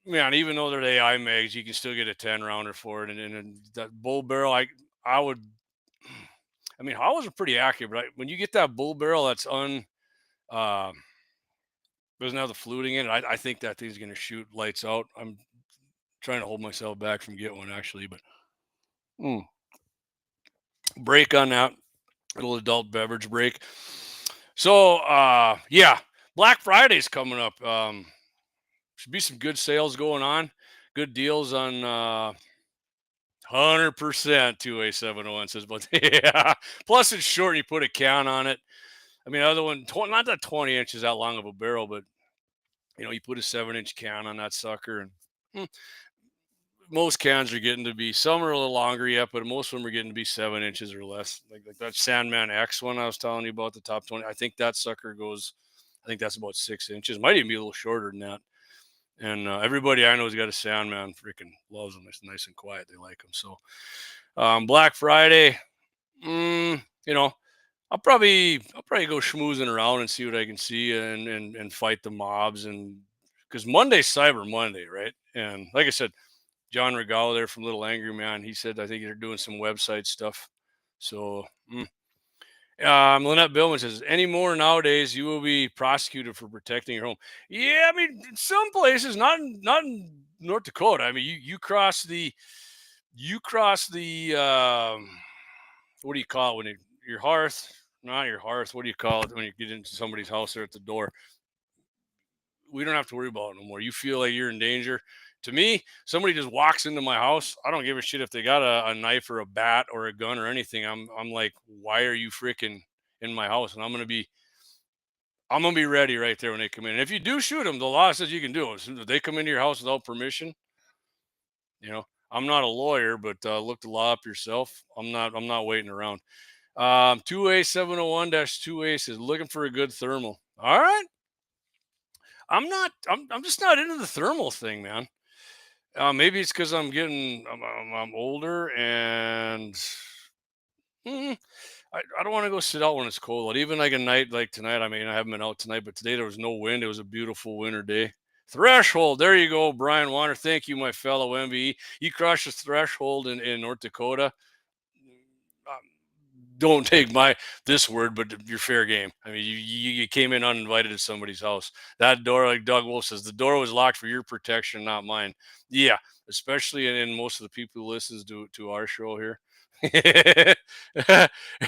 man, even though they're the AI mags, you can still get a 10-rounder for it. And that bull barrel, I mean, Howas are pretty accurate, but when you get that bull barrel that's doesn't have the fluting in it, I think that thing's going to shoot lights out. I'm trying to hold myself back from getting one, actually, but break on that little adult beverage break. So, yeah, Black Friday's coming up. Should be some good sales going on. Good deals on 100% 2A701 says, but yeah. Plus it's short and you put a count on it. I mean, other one, not that 20 inches that long of a barrel, but you know, you put a 7-inch count on that sucker and most cans are getting to be, some are a little longer yet, but most of them are getting to be 7 inches or less. Like that Sandman X one I was telling you about, the top 20. I think that sucker goes, I think that's about 6 inches. Might even be a little shorter than that. And everybody I know has got a Sandman, freaking loves them. It's nice and quiet. They like them. So Black Friday, you know, I'll probably go schmoozing around and see what I can see and fight the mobs. And because Monday's Cyber Monday, right? And like I said, John Regalo there from Little Angry Man, he said I think they're doing some website stuff. So Lynette Billman says, any more nowadays you will be prosecuted for protecting your home. Yeah, I mean, some places, not in North Dakota. I mean, you cross the what do you call it when your hearth? Not your hearth. What do you call it when you get into somebody's house there at the door? We don't have to worry about it no more. You feel like you're in danger. To me, somebody just walks into my house. I don't give a shit if they got a knife or a bat or a gun or anything. I'm like, why are you freaking in my house? And I'm gonna be ready right there when they come in. And if you do shoot them, the law says you can do it. If they come into your house without permission, I'm not a lawyer, but look the law up yourself. I'm not waiting around. 2A701-2A says looking for a good thermal. All right. I'm just not into the thermal thing, man. Maybe it's because I'm older and I don't want to go sit out when it's cold. Even like a night like tonight, I mean, I haven't been out tonight, but today there was no wind. It was a beautiful winter day. Threshold. There you go, Brian Warner. Thank you, my fellow MVE. You crushed the threshold in North Dakota. Don't take this word, but you're fair game. I mean, you came in uninvited to somebody's house. That door, like Doug Wolf says, the door was locked for your protection, not mine. Yeah, especially in most of the people who listens to our show here.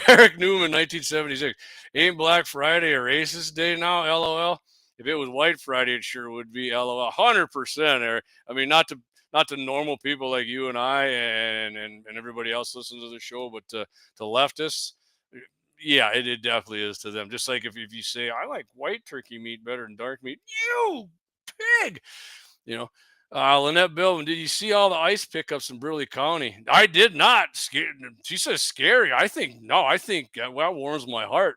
Eric Newman, 1976. Ain't Black Friday a racist day now? LOL. If it was White Friday, it sure would be. LOL. 100%, Eric. I mean, not to normal people like you and I and everybody else listens to the show, but to leftists, yeah, it definitely is to them. Just like if you say, I like white turkey meat better than dark meat, you pig, Lynette Billman, did you see all the ice pickups in Burley County? I did not. She says scary. I think that warms my heart.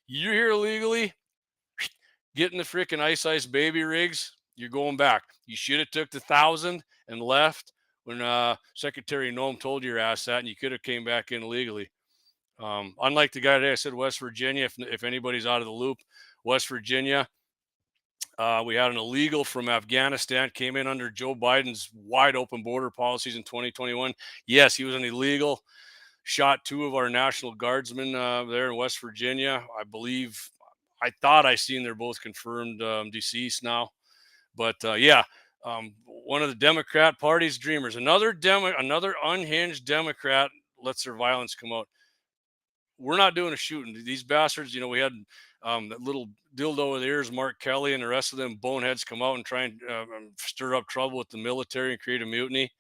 You're here illegally, getting the freaking ice baby rigs. You're going back. You should have took the 1,000 and left when Secretary Noem told your ass that, and you could have came back in legally. Unlike the guy today, I said West Virginia. If anybody's out of the loop, West Virginia, we had an illegal from Afghanistan, came in under Joe Biden's wide open border policies in 2021. Yes, he was an illegal. Shot 2 of our National Guardsmen there in West Virginia. I thought I seen they're both confirmed deceased now. But one of the Democrat Party's dreamers, another unhinged Democrat lets their violence come out. We're not doing a shooting. These bastards, we had that little dildo with ears, Mark Kelly, and the rest of them boneheads come out and try and stir up trouble with the military and create a mutiny.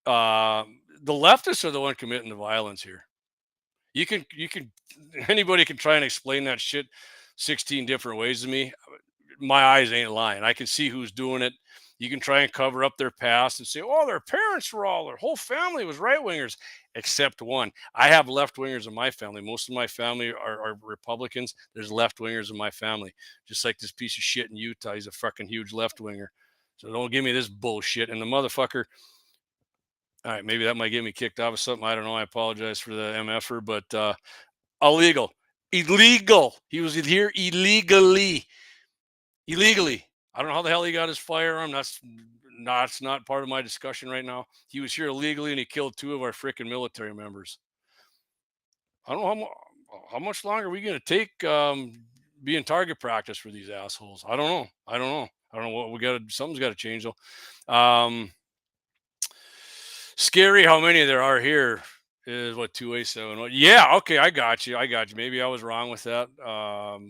The leftists are the one committing the violence here. Anybody can try and explain that shit 16 different ways to me. My eyes ain't lying. I can see who's doing it. You can try and cover up their past and say, oh, their parents were their whole family was right-wingers, except one. I have left-wingers in my family. Most of my family are Republicans. There's left-wingers in my family. Just like this piece of shit in Utah. He's a fucking huge left-winger. So don't give me this bullshit. And the motherfucker, all right, maybe that might get me kicked off of something. I don't know. I apologize for the MFer, but illegal. He was here illegally. I don't know how the hell he got his firearm. That's not part of my discussion right now. He was here illegally and he killed 2 of our freaking military members. I don't know how much longer are we going to take being target practice for these assholes. I don't know what something's got to change though. Scary how many there are here is what 2A7. Yeah, okay, I got you. Maybe I was wrong with that.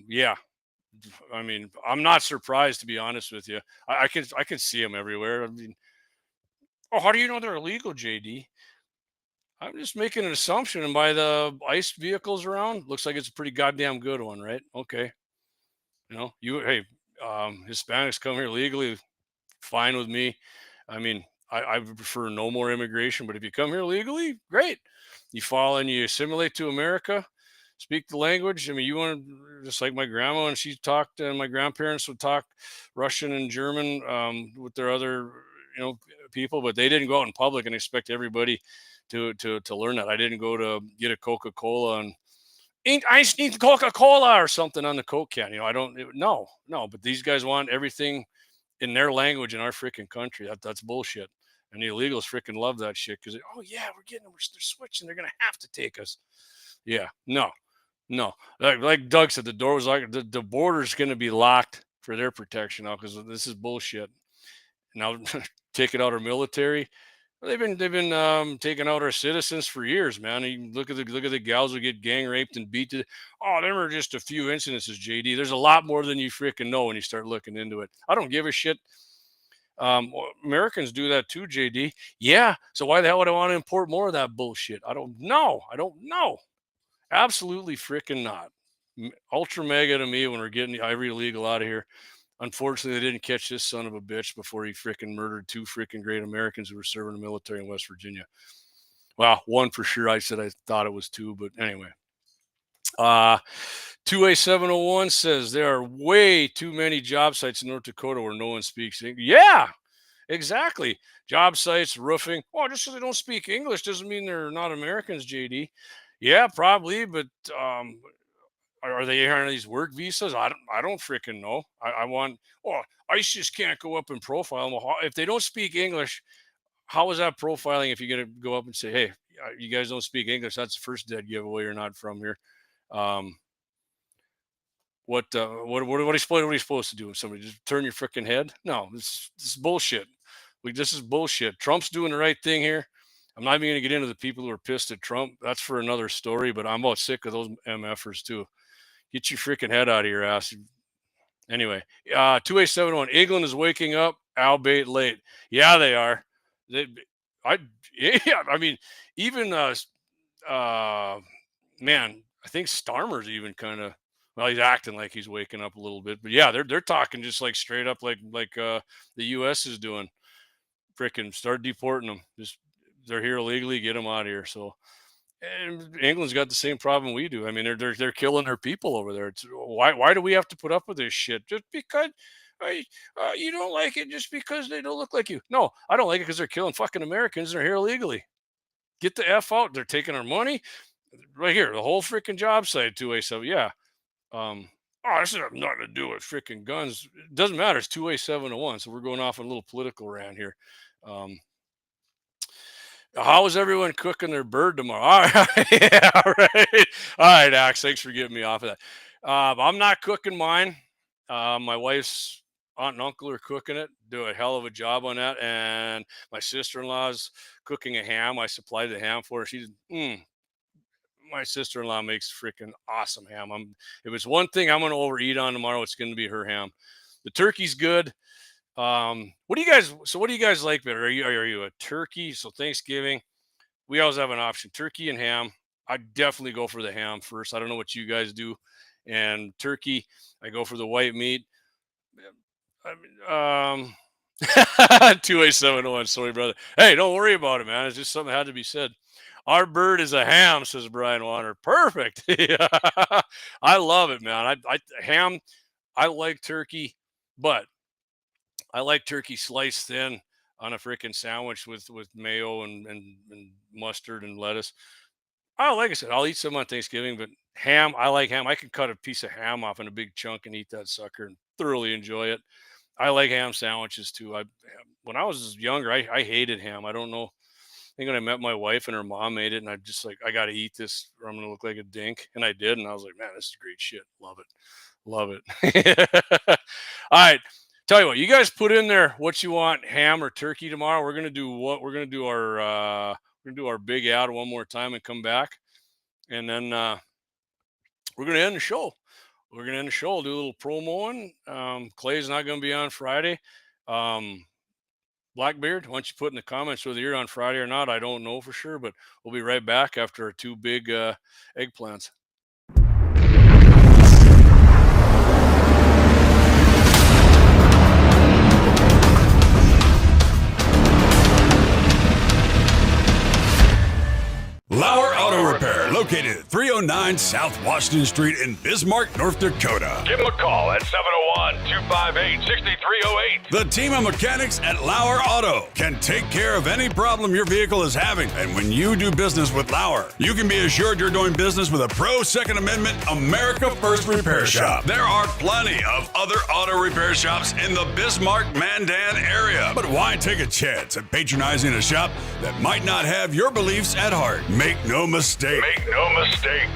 Yeah. I mean, I'm not surprised, to be honest with you. I can see them everywhere. I mean, how do you know they're illegal, JD? I'm just making an assumption, and by the ICE vehicles around, looks like it's a pretty goddamn good one, right? Okay. Hispanics come here legally. fine with me. I mean, I prefer no more immigration, but if you come here legally, great. You fall and you assimilate to America, speak the language. I mean, you want to, just like my grandma, and she talked, and my grandparents would talk Russian and German with their other, people, but they didn't go out in public and expect everybody to learn that. I didn't go to get a Coca-Cola and I just need Coca-Cola or something on the Coke can. No, but these guys want everything in their language in our freaking country. That's bullshit. And the illegals freaking love that shit because, oh yeah, we're getting them. They're switching. They're going to have to take us. Yeah, no. Like Doug said, the door was like, the border's going to be locked for their protection now because this is bullshit. Now, taking out our military. They've been taking out our citizens for years, man. You look at the gals who get gang raped and beat to. Oh, them are just a few incidences, JD. There's a lot more than you freaking know when you start looking into it. I don't give a shit. Americans do that too, JD. Yeah. So why the hell would I want to import more of that bullshit? I don't know. Absolutely freaking not. Ultra mega to me when we're getting the ivory illegal out of here. Unfortunately, they didn't catch this son of a bitch before he freaking murdered 2 freaking great Americans who were serving the military in West Virginia. Well, 1 for sure. I said I thought it was 2, but anyway. 2A701 says there are way too many job sites in North Dakota where no one speaks English. Yeah, exactly. Job sites, roofing. Well, just because they don't speak English doesn't mean they're not Americans, JD. Yeah, probably, but are they here on these work visas? I don't freaking know. ICE just can't go up and profile them. If they don't speak English, how is that profiling if you're going to go up and say, hey, you guys don't speak English? That's the first dead giveaway. You're not from here. What are you supposed to do? Somebody just turn your freaking head? No, this is bullshit. This is bullshit. Trump's doing the right thing here. I'm not even going to get into the people who are pissed at Trump. That's for another story, but I'm about sick of those MFers too. Get your freaking head out of your ass. Anyway, 2A701. England is waking up, albeit late. Yeah, they are. I mean, even man, I think Starmer's even kind of, well, he's acting like he's waking up a little bit, but yeah, they're talking just like straight up like the U.S. is doing. Freaking start deporting them. Just they're here illegally, get them out of here. So. And England's got the same problem we do. I mean, they're killing their people over there. It's, why do we have to put up with this shit? Just because you don't like it, just because they don't look like you? No, I don't like it because they're killing fucking Americans and they're here illegally. Get the F out. They're taking our money. Right here, the whole freaking job site, 2A7. Yeah. This has nothing to do with freaking guns. It doesn't matter. It's 2A701. So we're going off on a little political rant here. How is everyone cooking their bird tomorrow? All right. Yeah, right. All right, Axe. Thanks for getting me off of that. I'm not cooking mine. My wife's aunt and uncle are cooking it. Do a hell of a job on that. And my sister-in-law's cooking a ham. I supplied the ham for her. My sister-in-law makes freaking awesome ham. If it's one thing I'm going to overeat on tomorrow, it's going to be her ham. The turkey's good. What do you guys like better? Are you a turkey? So Thanksgiving, we always have an option, turkey and ham. I definitely go for the ham first. I don't know what you guys do. And turkey, I go for the white meat. 2A701, sorry, brother. Hey, don't worry about it, man. It's just something that had to be said. Our bird is a ham, says Brian Warner. Perfect. Yeah. I love it, man. Ham, I like turkey, but I like turkey sliced thin on a freaking sandwich with mayo and mustard and lettuce. Like I said, I'll eat some on Thanksgiving, but ham, I like ham. I can cut a piece of ham off in a big chunk and eat that sucker and thoroughly enjoy it. I like ham sandwiches too. When I was younger, I hated ham. I don't know. I think when I met my wife and her mom made it, and I just like, I got to eat this or I'm going to look like a dink. And I did. And I was like, man, this is great shit. Love it. Love it. All right. Tell you what, you guys put in there what you want, ham or turkey tomorrow. We're gonna do our big ad one more time and come back, and then we're gonna end the show. Do a little promoing. Clay's not gonna be on Friday. Blackbeard, why don't you put in the comments whether you're on Friday or not? I don't know for sure, but we'll be right back after our 2 big eggplants. Located at 309 South Washington Street in Bismarck, North Dakota. Give them a call at 701-258-6308. The team of mechanics at Lauer Auto can take care of any problem your vehicle is having. And when you do business with Lauer, you can be assured you're doing business with a pro Second Amendment America First repair shop. There are plenty of other auto repair shops in the Bismarck-Mandan area. But why take a chance at patronizing a shop that might not have your beliefs at heart? Make no mistake.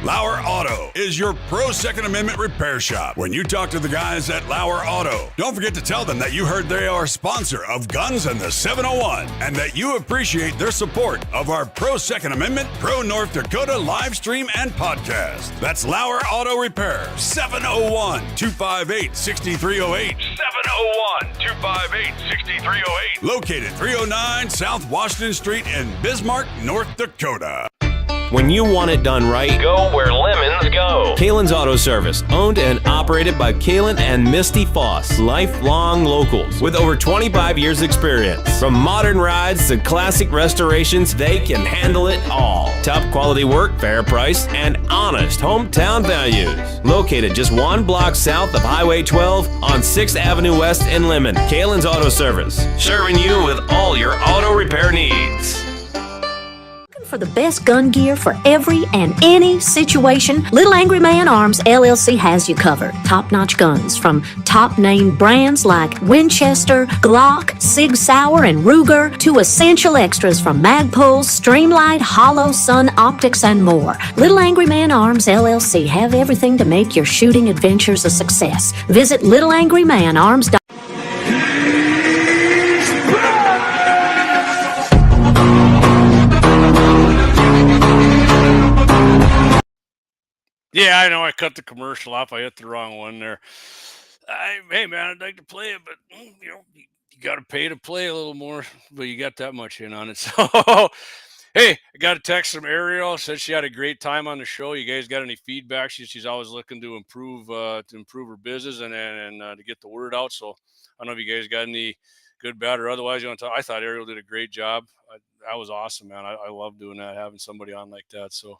Lauer Auto is your pro Second Amendment repair shop. When you talk to the guys at Lauer Auto, don't forget to tell them that you heard they are a sponsor of Guns and the 701 and that you appreciate their support of our pro Second Amendment, pro North Dakota live stream and podcast. That's Lauer Auto Repair, 701-258-6308. 701-258-6308. Located 309 South Washington Street in Bismarck, North Dakota. When you want it done right, Go where lemons go. KALON'S Auto Service, owned and operated by KALON and Misty Foss, lifelong locals with over 25 years experience. From modern rides to classic restorations, they can handle it all. Top quality work, fair price, and honest hometown values. Located just one block south of Highway 12 on 6th Avenue West in Lemmon. KALON'S Auto Service, serving you with all your auto repair needs. For the best gun gear for every and any situation, Little Angry Man Arms LLC has you covered. Top-notch guns from top-name brands like Winchester, Glock, Sig Sauer, and Ruger to essential extras from Magpul, Streamlight, Hollow, Sun Optics, and more. Little Angry Man Arms LLC have everything to make your shooting adventures a success. Visit littleangrymanarms.com. Yeah, I know. I cut the commercial off. I hit the wrong one there. Hey, man, I'd like to play it, but you got to pay to play a little more. But you got that much in on it. So, hey, I got a text from Ariel. Said she had a great time on the show. You guys got any feedback? She's always looking to improve her business and to get the word out. So, I don't know if you guys got any good, bad, or otherwise you want to talk. I thought Ariel did a great job. That was awesome, man. I love doing that, having somebody on like that. So.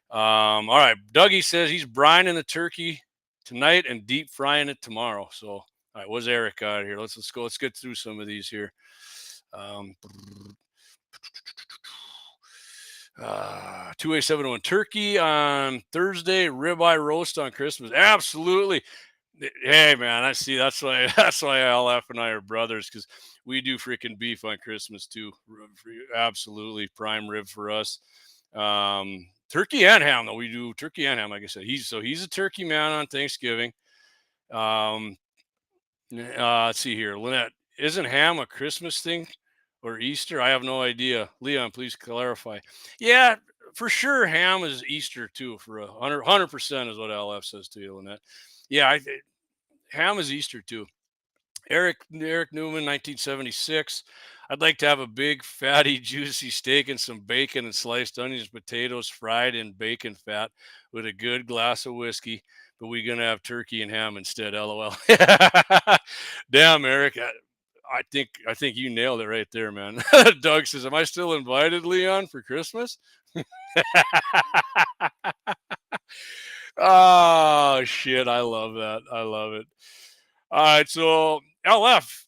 All right. Dougie says he's brining the turkey tonight and deep frying it tomorrow. So, all right, what's Eric out here? Let's go. Let's get through some of these here. 701 turkey on Thursday, ribeye roast on Christmas. Absolutely. Hey, man, I see. That's why LF and I are brothers, because we do freaking beef on Christmas too. Absolutely, prime rib for us. Turkey and ham, though. We do turkey and ham, like I said. He's a turkey man on Thanksgiving. Let's see here. Lynette, isn't ham a Christmas thing or Easter? I have no idea. Leon, please clarify. Yeah, for sure, ham is Easter too. For 100% is what LF says to you, Lynette. Yeah, ham is Easter too. Eric Newman, 1976. I'd like to have a big, fatty, juicy steak and some bacon and sliced onions, potatoes fried in bacon fat with a good glass of whiskey. But we're going to have turkey and ham instead, LOL. Damn, Eric. I think you nailed it right there, man. Doug says, am I still invited, Leon, for Christmas? Oh, shit. I love that. I love it. All right. So, LF,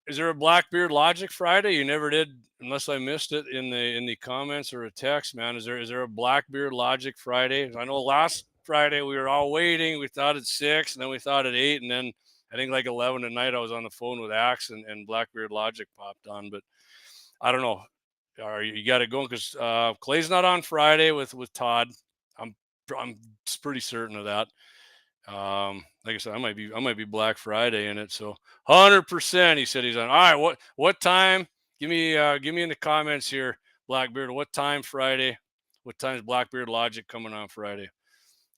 is there a Blackbeard Logic Friday? You never did, unless I missed it in the comments or a text, man. Is there a Blackbeard Logic Friday? I know last Friday we were all waiting. We thought at 6, and then we thought at 8, and then I think like 11 at night I was on the phone with Axe and Blackbeard Logic popped on. But I don't know. You got it going because Clay's not on Friday with Todd. I'm pretty certain of that. Like I said, I might be Black Friday in it. So 100%. He said he's on. All right. What time? Give me in the comments here, Blackbeard. What time Friday? What time is Blackbeard Logic coming on Friday?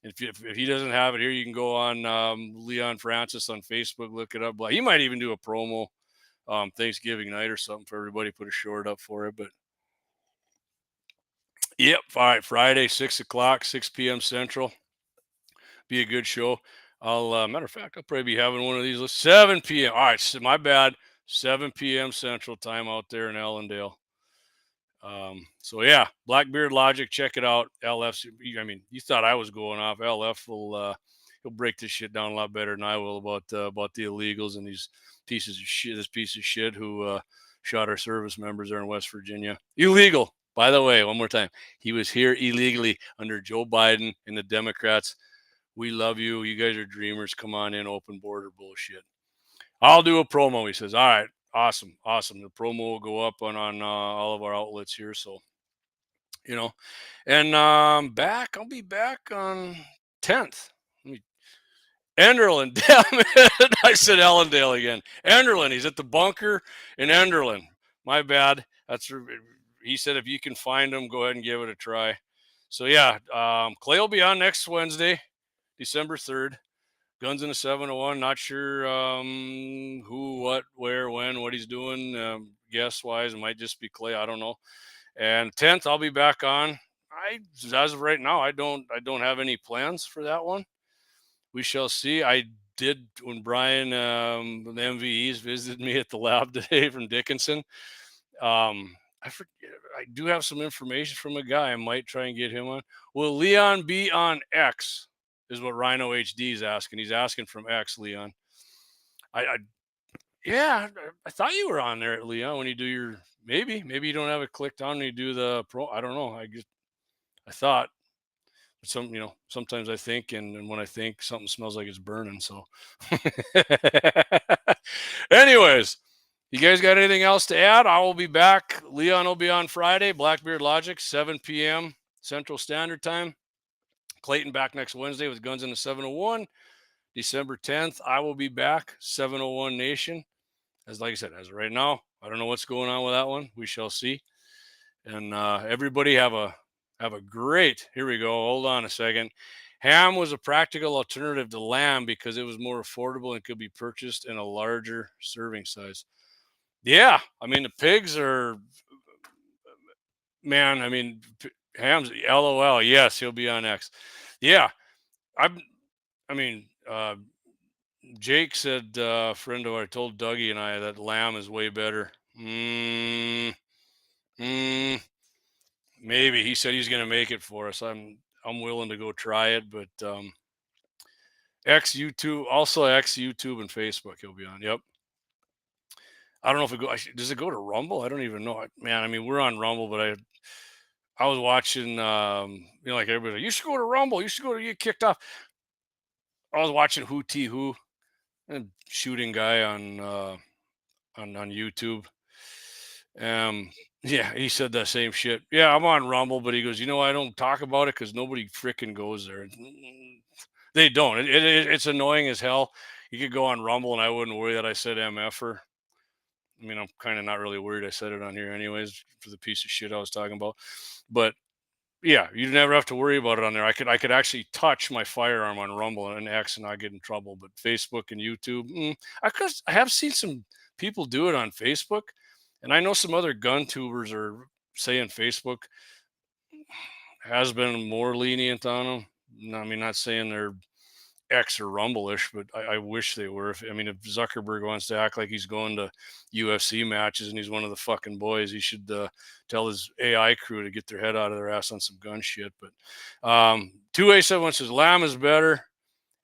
If he doesn't have it here, you can go on Leon Francis on Facebook. Look it up. He might even do a promo Thanksgiving night or something for everybody. Put a short up for it. But yep. All right. Friday, 6 o'clock, 6 p.m. Central. Be a good show. Matter of fact, I'll probably be having one of these 7 p.m. All right, so my bad. 7 p.m. Central time out there in Allendale. So yeah, Blackbeard Logic, check it out. LF, I mean, you thought I was going off. LF will he'll break this shit down a lot better than I will about the illegals and these pieces of shit. This piece of shit who shot our service members there in West Virginia. Illegal, by the way. One more time, he was here illegally under Joe Biden and the Democrats. We love you. You guys are dreamers. Come on in. Open border bullshit. I'll do a promo. He says, all right. Awesome. The promo will go up on all of our outlets here. So, you know, and I'll be back on 10th. Enderlin, damn it. I said Ellendale again. Enderlin, he's at the bunker in Enderlin. My bad. He said if you can find him, go ahead and give it a try. So yeah, Clay will be on next Wednesday, December 3rd. Guns in a 701. Not sure who, what, where, when, what he's doing. Guess wise, it might just be Clay. I don't know. And 10th, I'll be back on. As of right now, I don't have any plans for that one. We shall see. I did when Brian, the MVEs, visited me at the lab today from Dickinson. I do have some information from a guy. I might try and get him on. Will Leon be on X? Is what Rhino HD is asking. He's asking from X, Leon. I thought you were on there, Leon, when you do your maybe you don't have it clicked on when you do the pro. I don't know. I thought. Sometimes I think, and when I think, something smells like it's burning. So, anyways, you guys got anything else to add? I will be back. Leon will be on Friday. Blackbeard Logic, 7 p.m. Central Standard Time. Clayton back next Wednesday with Guns in the 701. December 10th, I will be back. 701Nation. Like I said, as of right now, I don't know what's going on with that one. We shall see. And everybody have a great, here we go. Hold on a second. Ham was a practical alternative to lamb because it was more affordable and could be purchased in a larger serving size. Yeah. I mean, the pigs are, man, I mean, Ham's LOL. Yes, he'll be on X. Yeah. Jake said, friend of ours told Dougie and I that lamb is way better. Maybe he said he's going to make it for us. I'm willing to go try it, but X YouTube and Facebook he'll be on. Yep. I don't know if does it go to Rumble? I don't even know. Man, I mean, we're on Rumble, but I was watching like everybody, you should go to Rumble, you should go to get kicked off. I was watching Who and shooting guy on YouTube. Yeah, he said that same shit. Yeah, I'm on Rumble, but he goes, I don't talk about it because nobody freaking goes there. They don't. It's annoying as hell. You could go on Rumble and I wouldn't worry that I said MFer. I mean, I'm kind of not really worried I said it on here anyways for the piece of shit I was talking about. But yeah, you never have to worry about it on there. I could actually touch my firearm on Rumble and X and not get in trouble. But Facebook and YouTube, I have seen some people do it on Facebook. And I know some other gun tubers are saying Facebook has been more lenient on them. I mean, not saying they're X or Rumble-ish, but I wish they were. If Zuckerberg wants to act like he's going to UFC matches and he's one of the fucking boys, he should tell his AI crew to get their head out of their ass on some gun shit. But 2A71 says lamb is better.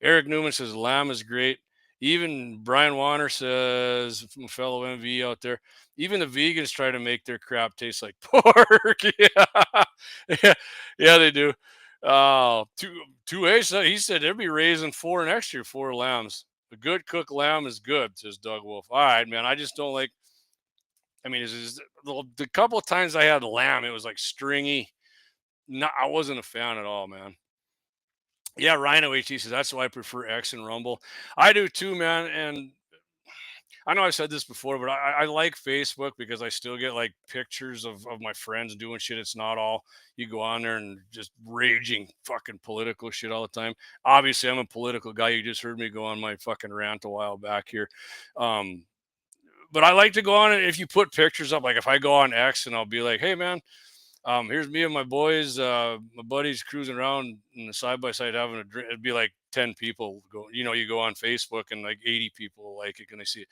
Eric Newman says lamb is great. Even Brian Warner says, from a fellow MV out there, even the vegans try to make their crap taste like pork. Yeah, they do. 2A, he said they'll be raising 4 next year, 4 lambs. A good cooked lamb is good, says Doug Wolf. All right, man. I just don't like. I mean, the couple of times I had lamb, it was like stringy. No, I wasn't a fan at all, man. Yeah, Rhino HT says that's why I prefer X and Rumble. I do too, man. And I know I've said this before, but I like Facebook because I still get like pictures of my friends doing shit. It's not all you go on there and just raging fucking political shit all the time. Obviously, I'm a political guy. You just heard me go on my fucking rant a while back here. But I like to go on it if you put pictures up. Like if I go on X and I'll be like, hey, man, here's me and my boys, my buddies cruising around in the side-by-side having a drink. It'd be like 10 people go, you go on Facebook and like 80 people like it and they see it.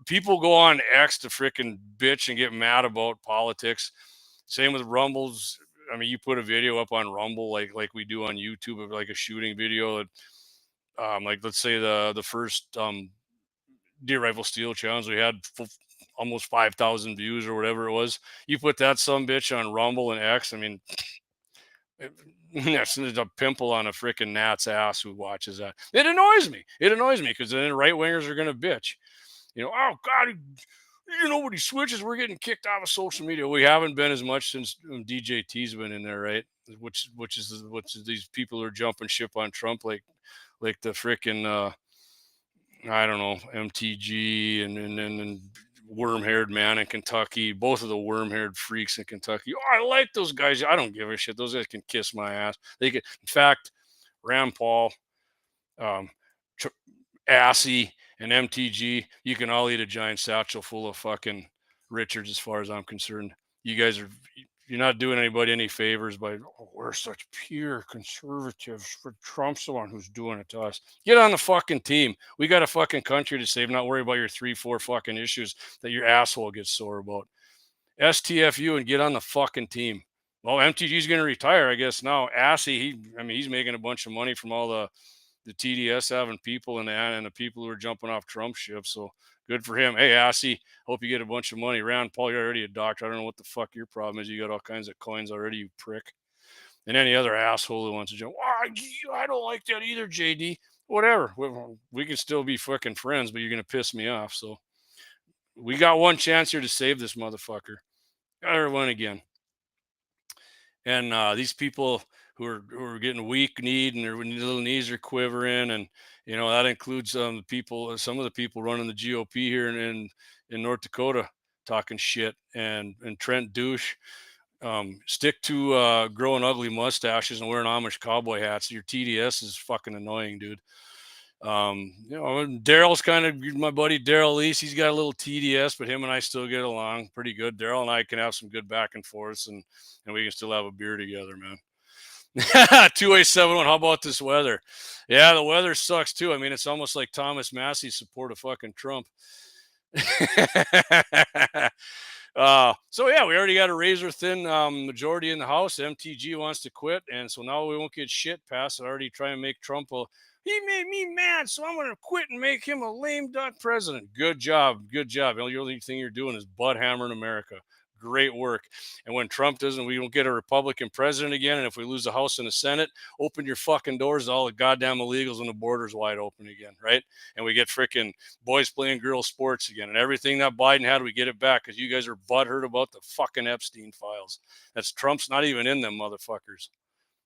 People go on X to freaking bitch and get mad about politics. Same with Rumbles. I mean, you put a video up on Rumble like we do on YouTube of like a shooting video. Like let's say the first deer rifle steel challenge, we had almost 5,000 views or whatever it was. You put that sumbitch on Rumble and X. I mean, that's a pimple on a freaking gnat's ass who watches that. It annoys me. It annoys me because then right wingers are gonna bitch. You know, oh God, you know when he switches, we're getting kicked out of social media. We haven't been as much since DJT's been in there, right? Which is these people are jumping ship on Trump like the freaking I don't know, MTG and worm-haired man in Kentucky, both of the worm-haired freaks in Kentucky. Oh, I like those guys. I don't give a shit. Those guys can kiss my ass. They can. In fact, Rand Paul, Assy, and MTG, you can all eat a giant satchel full of fucking Richards as far as I'm concerned. You guys are, you're not doing anybody any favors by, oh, we're such pure conservatives. For Trump's the one who's doing it to us. Get on the fucking team. We got a fucking country to save. Not worry about your 3-4 fucking issues that your asshole gets sore about. STFU and get on the fucking team. Well, MTG's going to retire, I guess now. Assy, he's making a bunch of money from all the TDS having people and the people who are jumping off Trump ships. So good for him. Hey, Assy, hope you get a bunch of money. Rand Paul, you're already a doctor. I don't know what the fuck your problem is. You got all kinds of coins already, you prick. And any other asshole who wants to jump, oh, I don't like that either, JD. Whatever. We can still be fucking friends, but you're going to piss me off. So we got one chance here to save this motherfucker. Gotta win again. And these people who are getting weak-kneed and their little knees are quivering, and you know that includes some of the people running the GOP here in North Dakota talking shit, and Trent Douche. Stick to growing ugly mustaches and wearing Amish cowboy hats. Your TDS is fucking annoying, dude. Daryl's kind of my buddy Daryl Lease. He's got a little TDS, but him and I still get along pretty good. Daryl and I can have some good back and forths, and we can still have a beer together, man. 2A71. How about this weather? Yeah, the weather sucks too. I mean, it's almost like Thomas Massey's support of fucking Trump. So yeah, we already got a razor thin majority in the House. MTG wants to quit, and so now we won't get shit passed. I already try and make Trump he made me mad, so I'm going to quit and make him a lame duck president. Good job. The only thing you're doing is butt hammering America. Great work. And when Trump doesn't, we don't get a Republican president again. And if we lose the House and the Senate, open your fucking doors to all the goddamn illegals and the borders wide open again, right? And we get freaking boys playing girls sports again. And everything that Biden had, we get it back because you guys are butthurt about the fucking Epstein files. That's Trump's not even in them motherfuckers.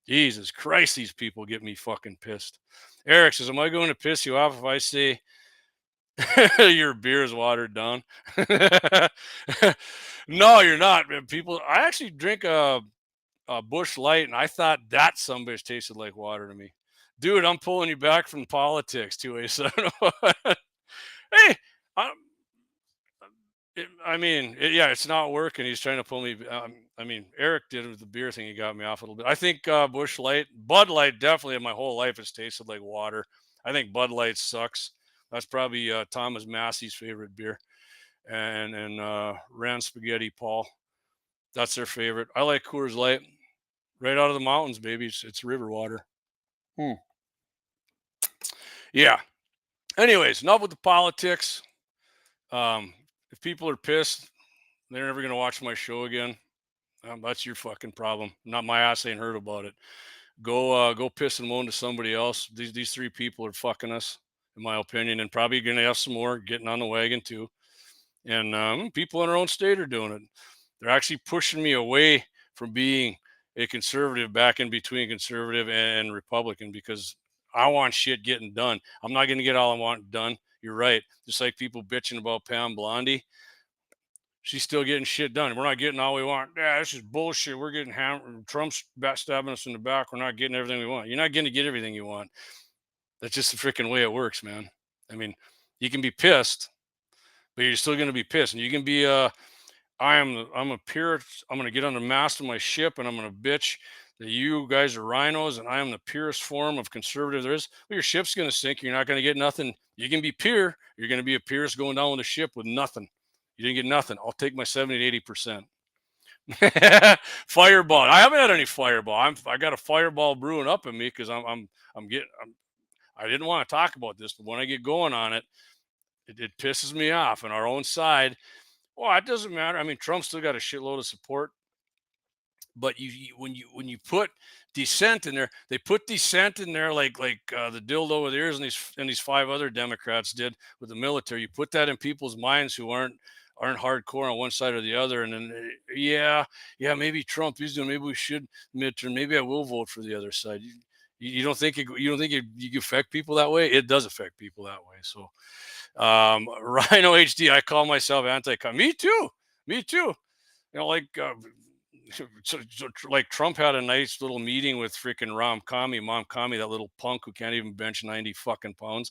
Jesus Christ, these people get me fucking pissed. Eric says, am I going to piss you off if I say your beer is watered down? No, you're not, man. People, I actually drink a Busch Light, and I thought that sumbitch tasted like water to me. Dude, I'm pulling you back from politics, 2A701. Hey, it's not working. He's trying to pull me. Eric did it with the beer thing. He got me off a little bit. I think Busch Light, Bud Light, definitely in my whole life has tasted like water. I think Bud Light sucks. That's probably Thomas Massey's favorite beer. And Rand Spaghetti Paul. That's their favorite. I like Coors Light. Right out of the mountains, baby. It's river water. Yeah. Anyways, enough with the politics. If people are pissed, they're never going to watch my show again. That's your fucking problem. Not my ass ain't heard about it. Go piss and moan to somebody else. These three people are fucking us, in my opinion, and probably going to have some more getting on the wagon too. And people in our own state are doing it. They're actually pushing me away from being a conservative back in between conservative and Republican because I want shit getting done. I'm not going to get all I want done. You're right. Just like people bitching about Pam Blondie. She's still getting shit done. We're not getting all we want. Yeah, this is bullshit. We're getting hammered. Trump's stabbing us in the back. We're not getting everything we want. You're not going to get everything you want. That's just the freaking way it works, man. I mean, you can be pissed, but you're still going to be pissed. And you can be, I'm a purist. I'm going to get on the mast of my ship and I'm going to bitch that you guys are rhinos and I am the purest form of conservative there is. Well, your ship's going to sink. You're not going to get nothing. You can be pure. You're going to be a purist going down with a ship with nothing. You didn't get nothing. I'll take my 70 to 80%. Fireball. I haven't had any Fireball. I got a Fireball brewing up in me because I didn't want to talk about this, but when I get going on it, it pisses me off. On our own side, well, it doesn't matter. I mean, Trump's still got a shitload of support, but when you put dissent in there, they put dissent in there like the dildo with ears and these 5 other Democrats did with the military. You put that in people's minds who aren't hardcore on one side or the other, and then yeah, maybe Trump is doing. Maybe we should midterm. Maybe I will vote for the other side. You don't think you can affect people that way? It does affect people that way. So, Rhino HD, I call myself anti-con. Me too. You know, like. So like Trump had a nice little meeting with freaking Mom Kami, that little punk who can't even bench 90 fucking pounds.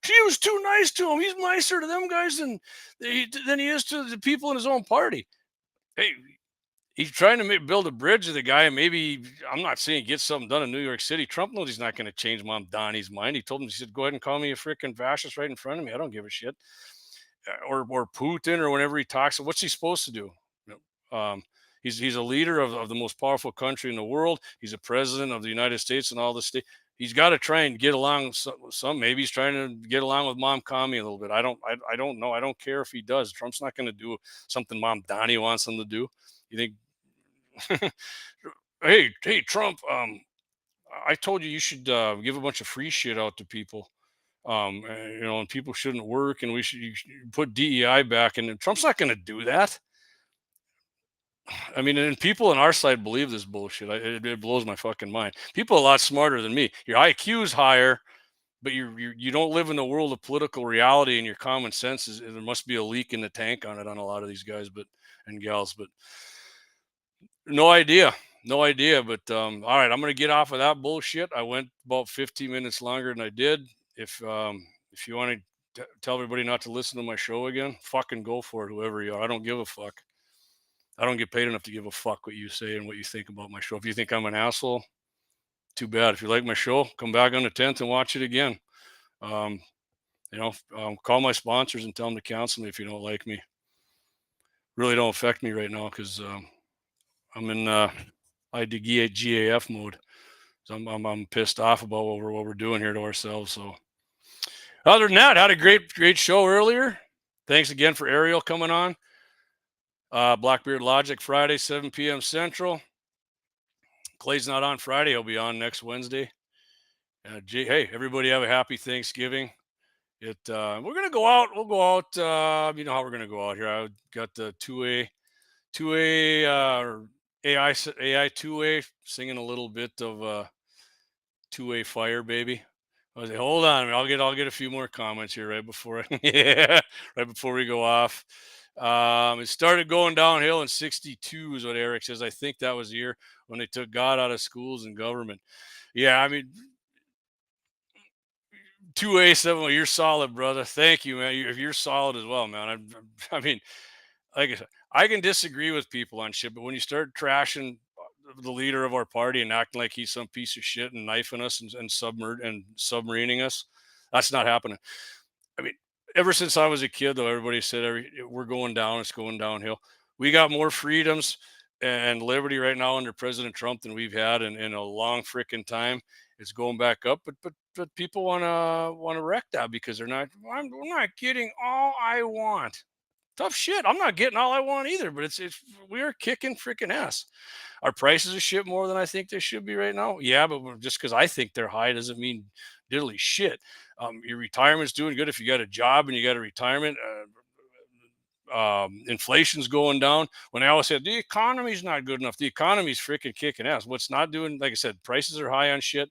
She was too nice to him. He's nicer to them guys than he is to the people in his own party. Hey, he's trying to build a bridge to the guy, and maybe, I'm not saying get something done in New York City. Trump knows he's not going to change Mom Donnie's mind. He told him, he said, go ahead and call me a freaking fascist right in front of me. I don't give a shit. Or Putin, or whenever he talks, what's he supposed to do? He's a leader of the most powerful country in the world. He's a president of the United States and all the state. He's got to try and get along some. Maybe he's trying to get along with Mom Kami a little bit. I don't know. I don't care if he does. Trump's not going to do something Mom Donnie wants him to do. You think? hey, Trump. I told you should give a bunch of free shit out to people. And people shouldn't work, and you should put DEI back. And Trump's not going to do that. I mean, and people on our side believe this bullshit. It blows my fucking mind. People a lot smarter than me. Your IQ is higher, but you don't live in the world of political reality, and your common sense is, there must be a leak in the tank on a lot of these guys and gals. But no idea. But all right, I'm gonna get off of that bullshit. I went about 15 minutes longer than I did. If you want to tell everybody not to listen to my show again, fucking go for it, whoever you are. I don't give a fuck. I don't get paid enough to give a fuck what you say and what you think about my show. If you think I'm an asshole, too bad. If you like my show, come back on the 10th and watch it again. Call my sponsors and tell them to cancel me if you don't like me. Really don't affect me right now because I'm in GAF mode. So I'm pissed off about what we're doing here to ourselves. So other than that, had a great show earlier. Thanks again for Arial coming on. Blackbeard Logic Friday, 7 p.m. Central. Clay's not on Friday. He'll be on next Wednesday. Hey, everybody have a happy Thanksgiving. We're going to go out. We'll go out. You know how we're going to go out here. I got the 2A AI 2A singing a little bit of 2A Fire, baby. I was like, hold on, I'll get a few more comments here right before right before we go off. It started going downhill in 62 is what Eric says. I think that was the year when they took God out of schools and government. Yeah, I mean, 2A7, you're solid, brother. Thank you, man. You're solid as well, man. I mean, like I said, I can disagree with people on shit, but when you start trashing the leader of our party and acting like he's some piece of shit and knifing us and submarining us, that's not happening. I mean, ever since I was a kid, though, everybody said we're going down. It's going downhill. We got more freedoms and liberty right now under President Trump than we've had in a long freaking time. It's going back up, but people want to wreck that because they're not. I'm not getting all I want. Tough shit. I'm not getting all I want either. But it's we are kicking freaking ass. Our prices of shit more than I think they should be right now. Yeah, but just because I think they're high doesn't mean diddly shit. Your retirement's doing good if you got a job and you got a retirement. Inflation's going down. When I always said the economy's not good enough, the economy's freaking kicking ass. What's not doing, like I said, prices are high on shit.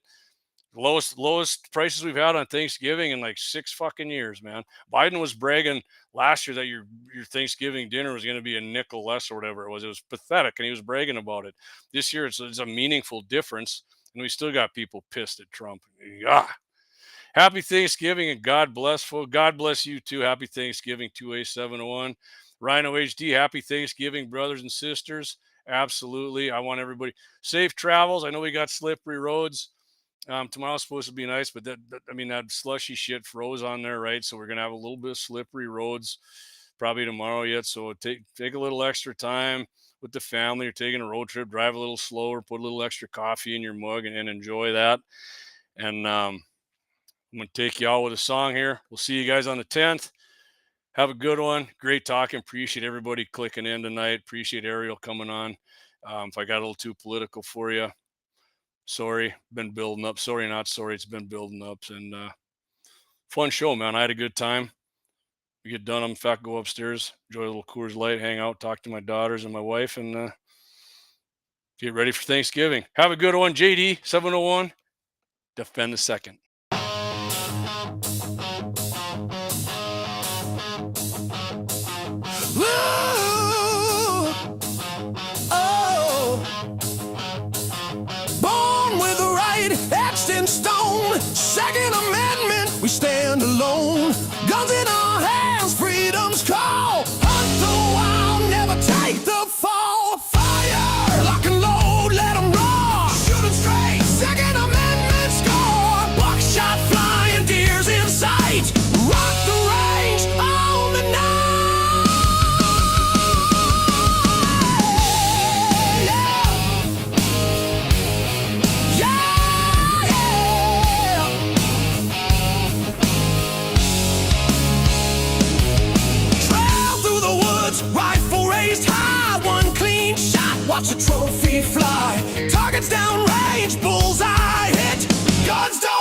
Lowest prices we've had on Thanksgiving in like 6 fucking years, man. Biden was bragging last year that your Thanksgiving dinner was going to be a nickel less or whatever it was. It was pathetic, and he was bragging about it. This year, it's a meaningful difference, and we still got people pissed at Trump. Happy Thanksgiving, and God bless, folks. God bless you too. Happy Thanksgiving, 2A701. Rhino HD, happy Thanksgiving, brothers and sisters. Absolutely. I want everybody safe travels. I know we got slippery roads. Tomorrow's supposed to be nice, but that slushy shit froze on there, right? So we're gonna have a little bit of slippery roads. probably tomorrow yet. So take a little extra time with the family. You're taking a road trip, drive a little slower, put a little extra coffee in your mug and enjoy that. And I'm going to take you out with a song here. We'll see you guys on the 10th. Have a good one. Great talking. Appreciate everybody clicking in tonight. Appreciate Ariel coming on. If I got a little too political for you, sorry. Been building up. Sorry, not sorry. It's been building up. And fun show, man. I had a good time. We get done. I'm in fact go upstairs, enjoy a little Coors Light, hang out, talk to my daughters and my wife, and get ready for Thanksgiving. Have a good one. JD 701. Defend the second. Born with the right, etched in stone. Second Amendment, we stand alone. Guns in our hands, freedom's call. Hunt the wild, never take the fall. Fire, lock and load, let them roar. Shoot 'em straight, Second Amendment score. Buckshot flying, deers in sight. Rock the range on the night. Rifle raised high, one clean shot, watch the trophy fly. Targets down range, bullseye hit, guns down.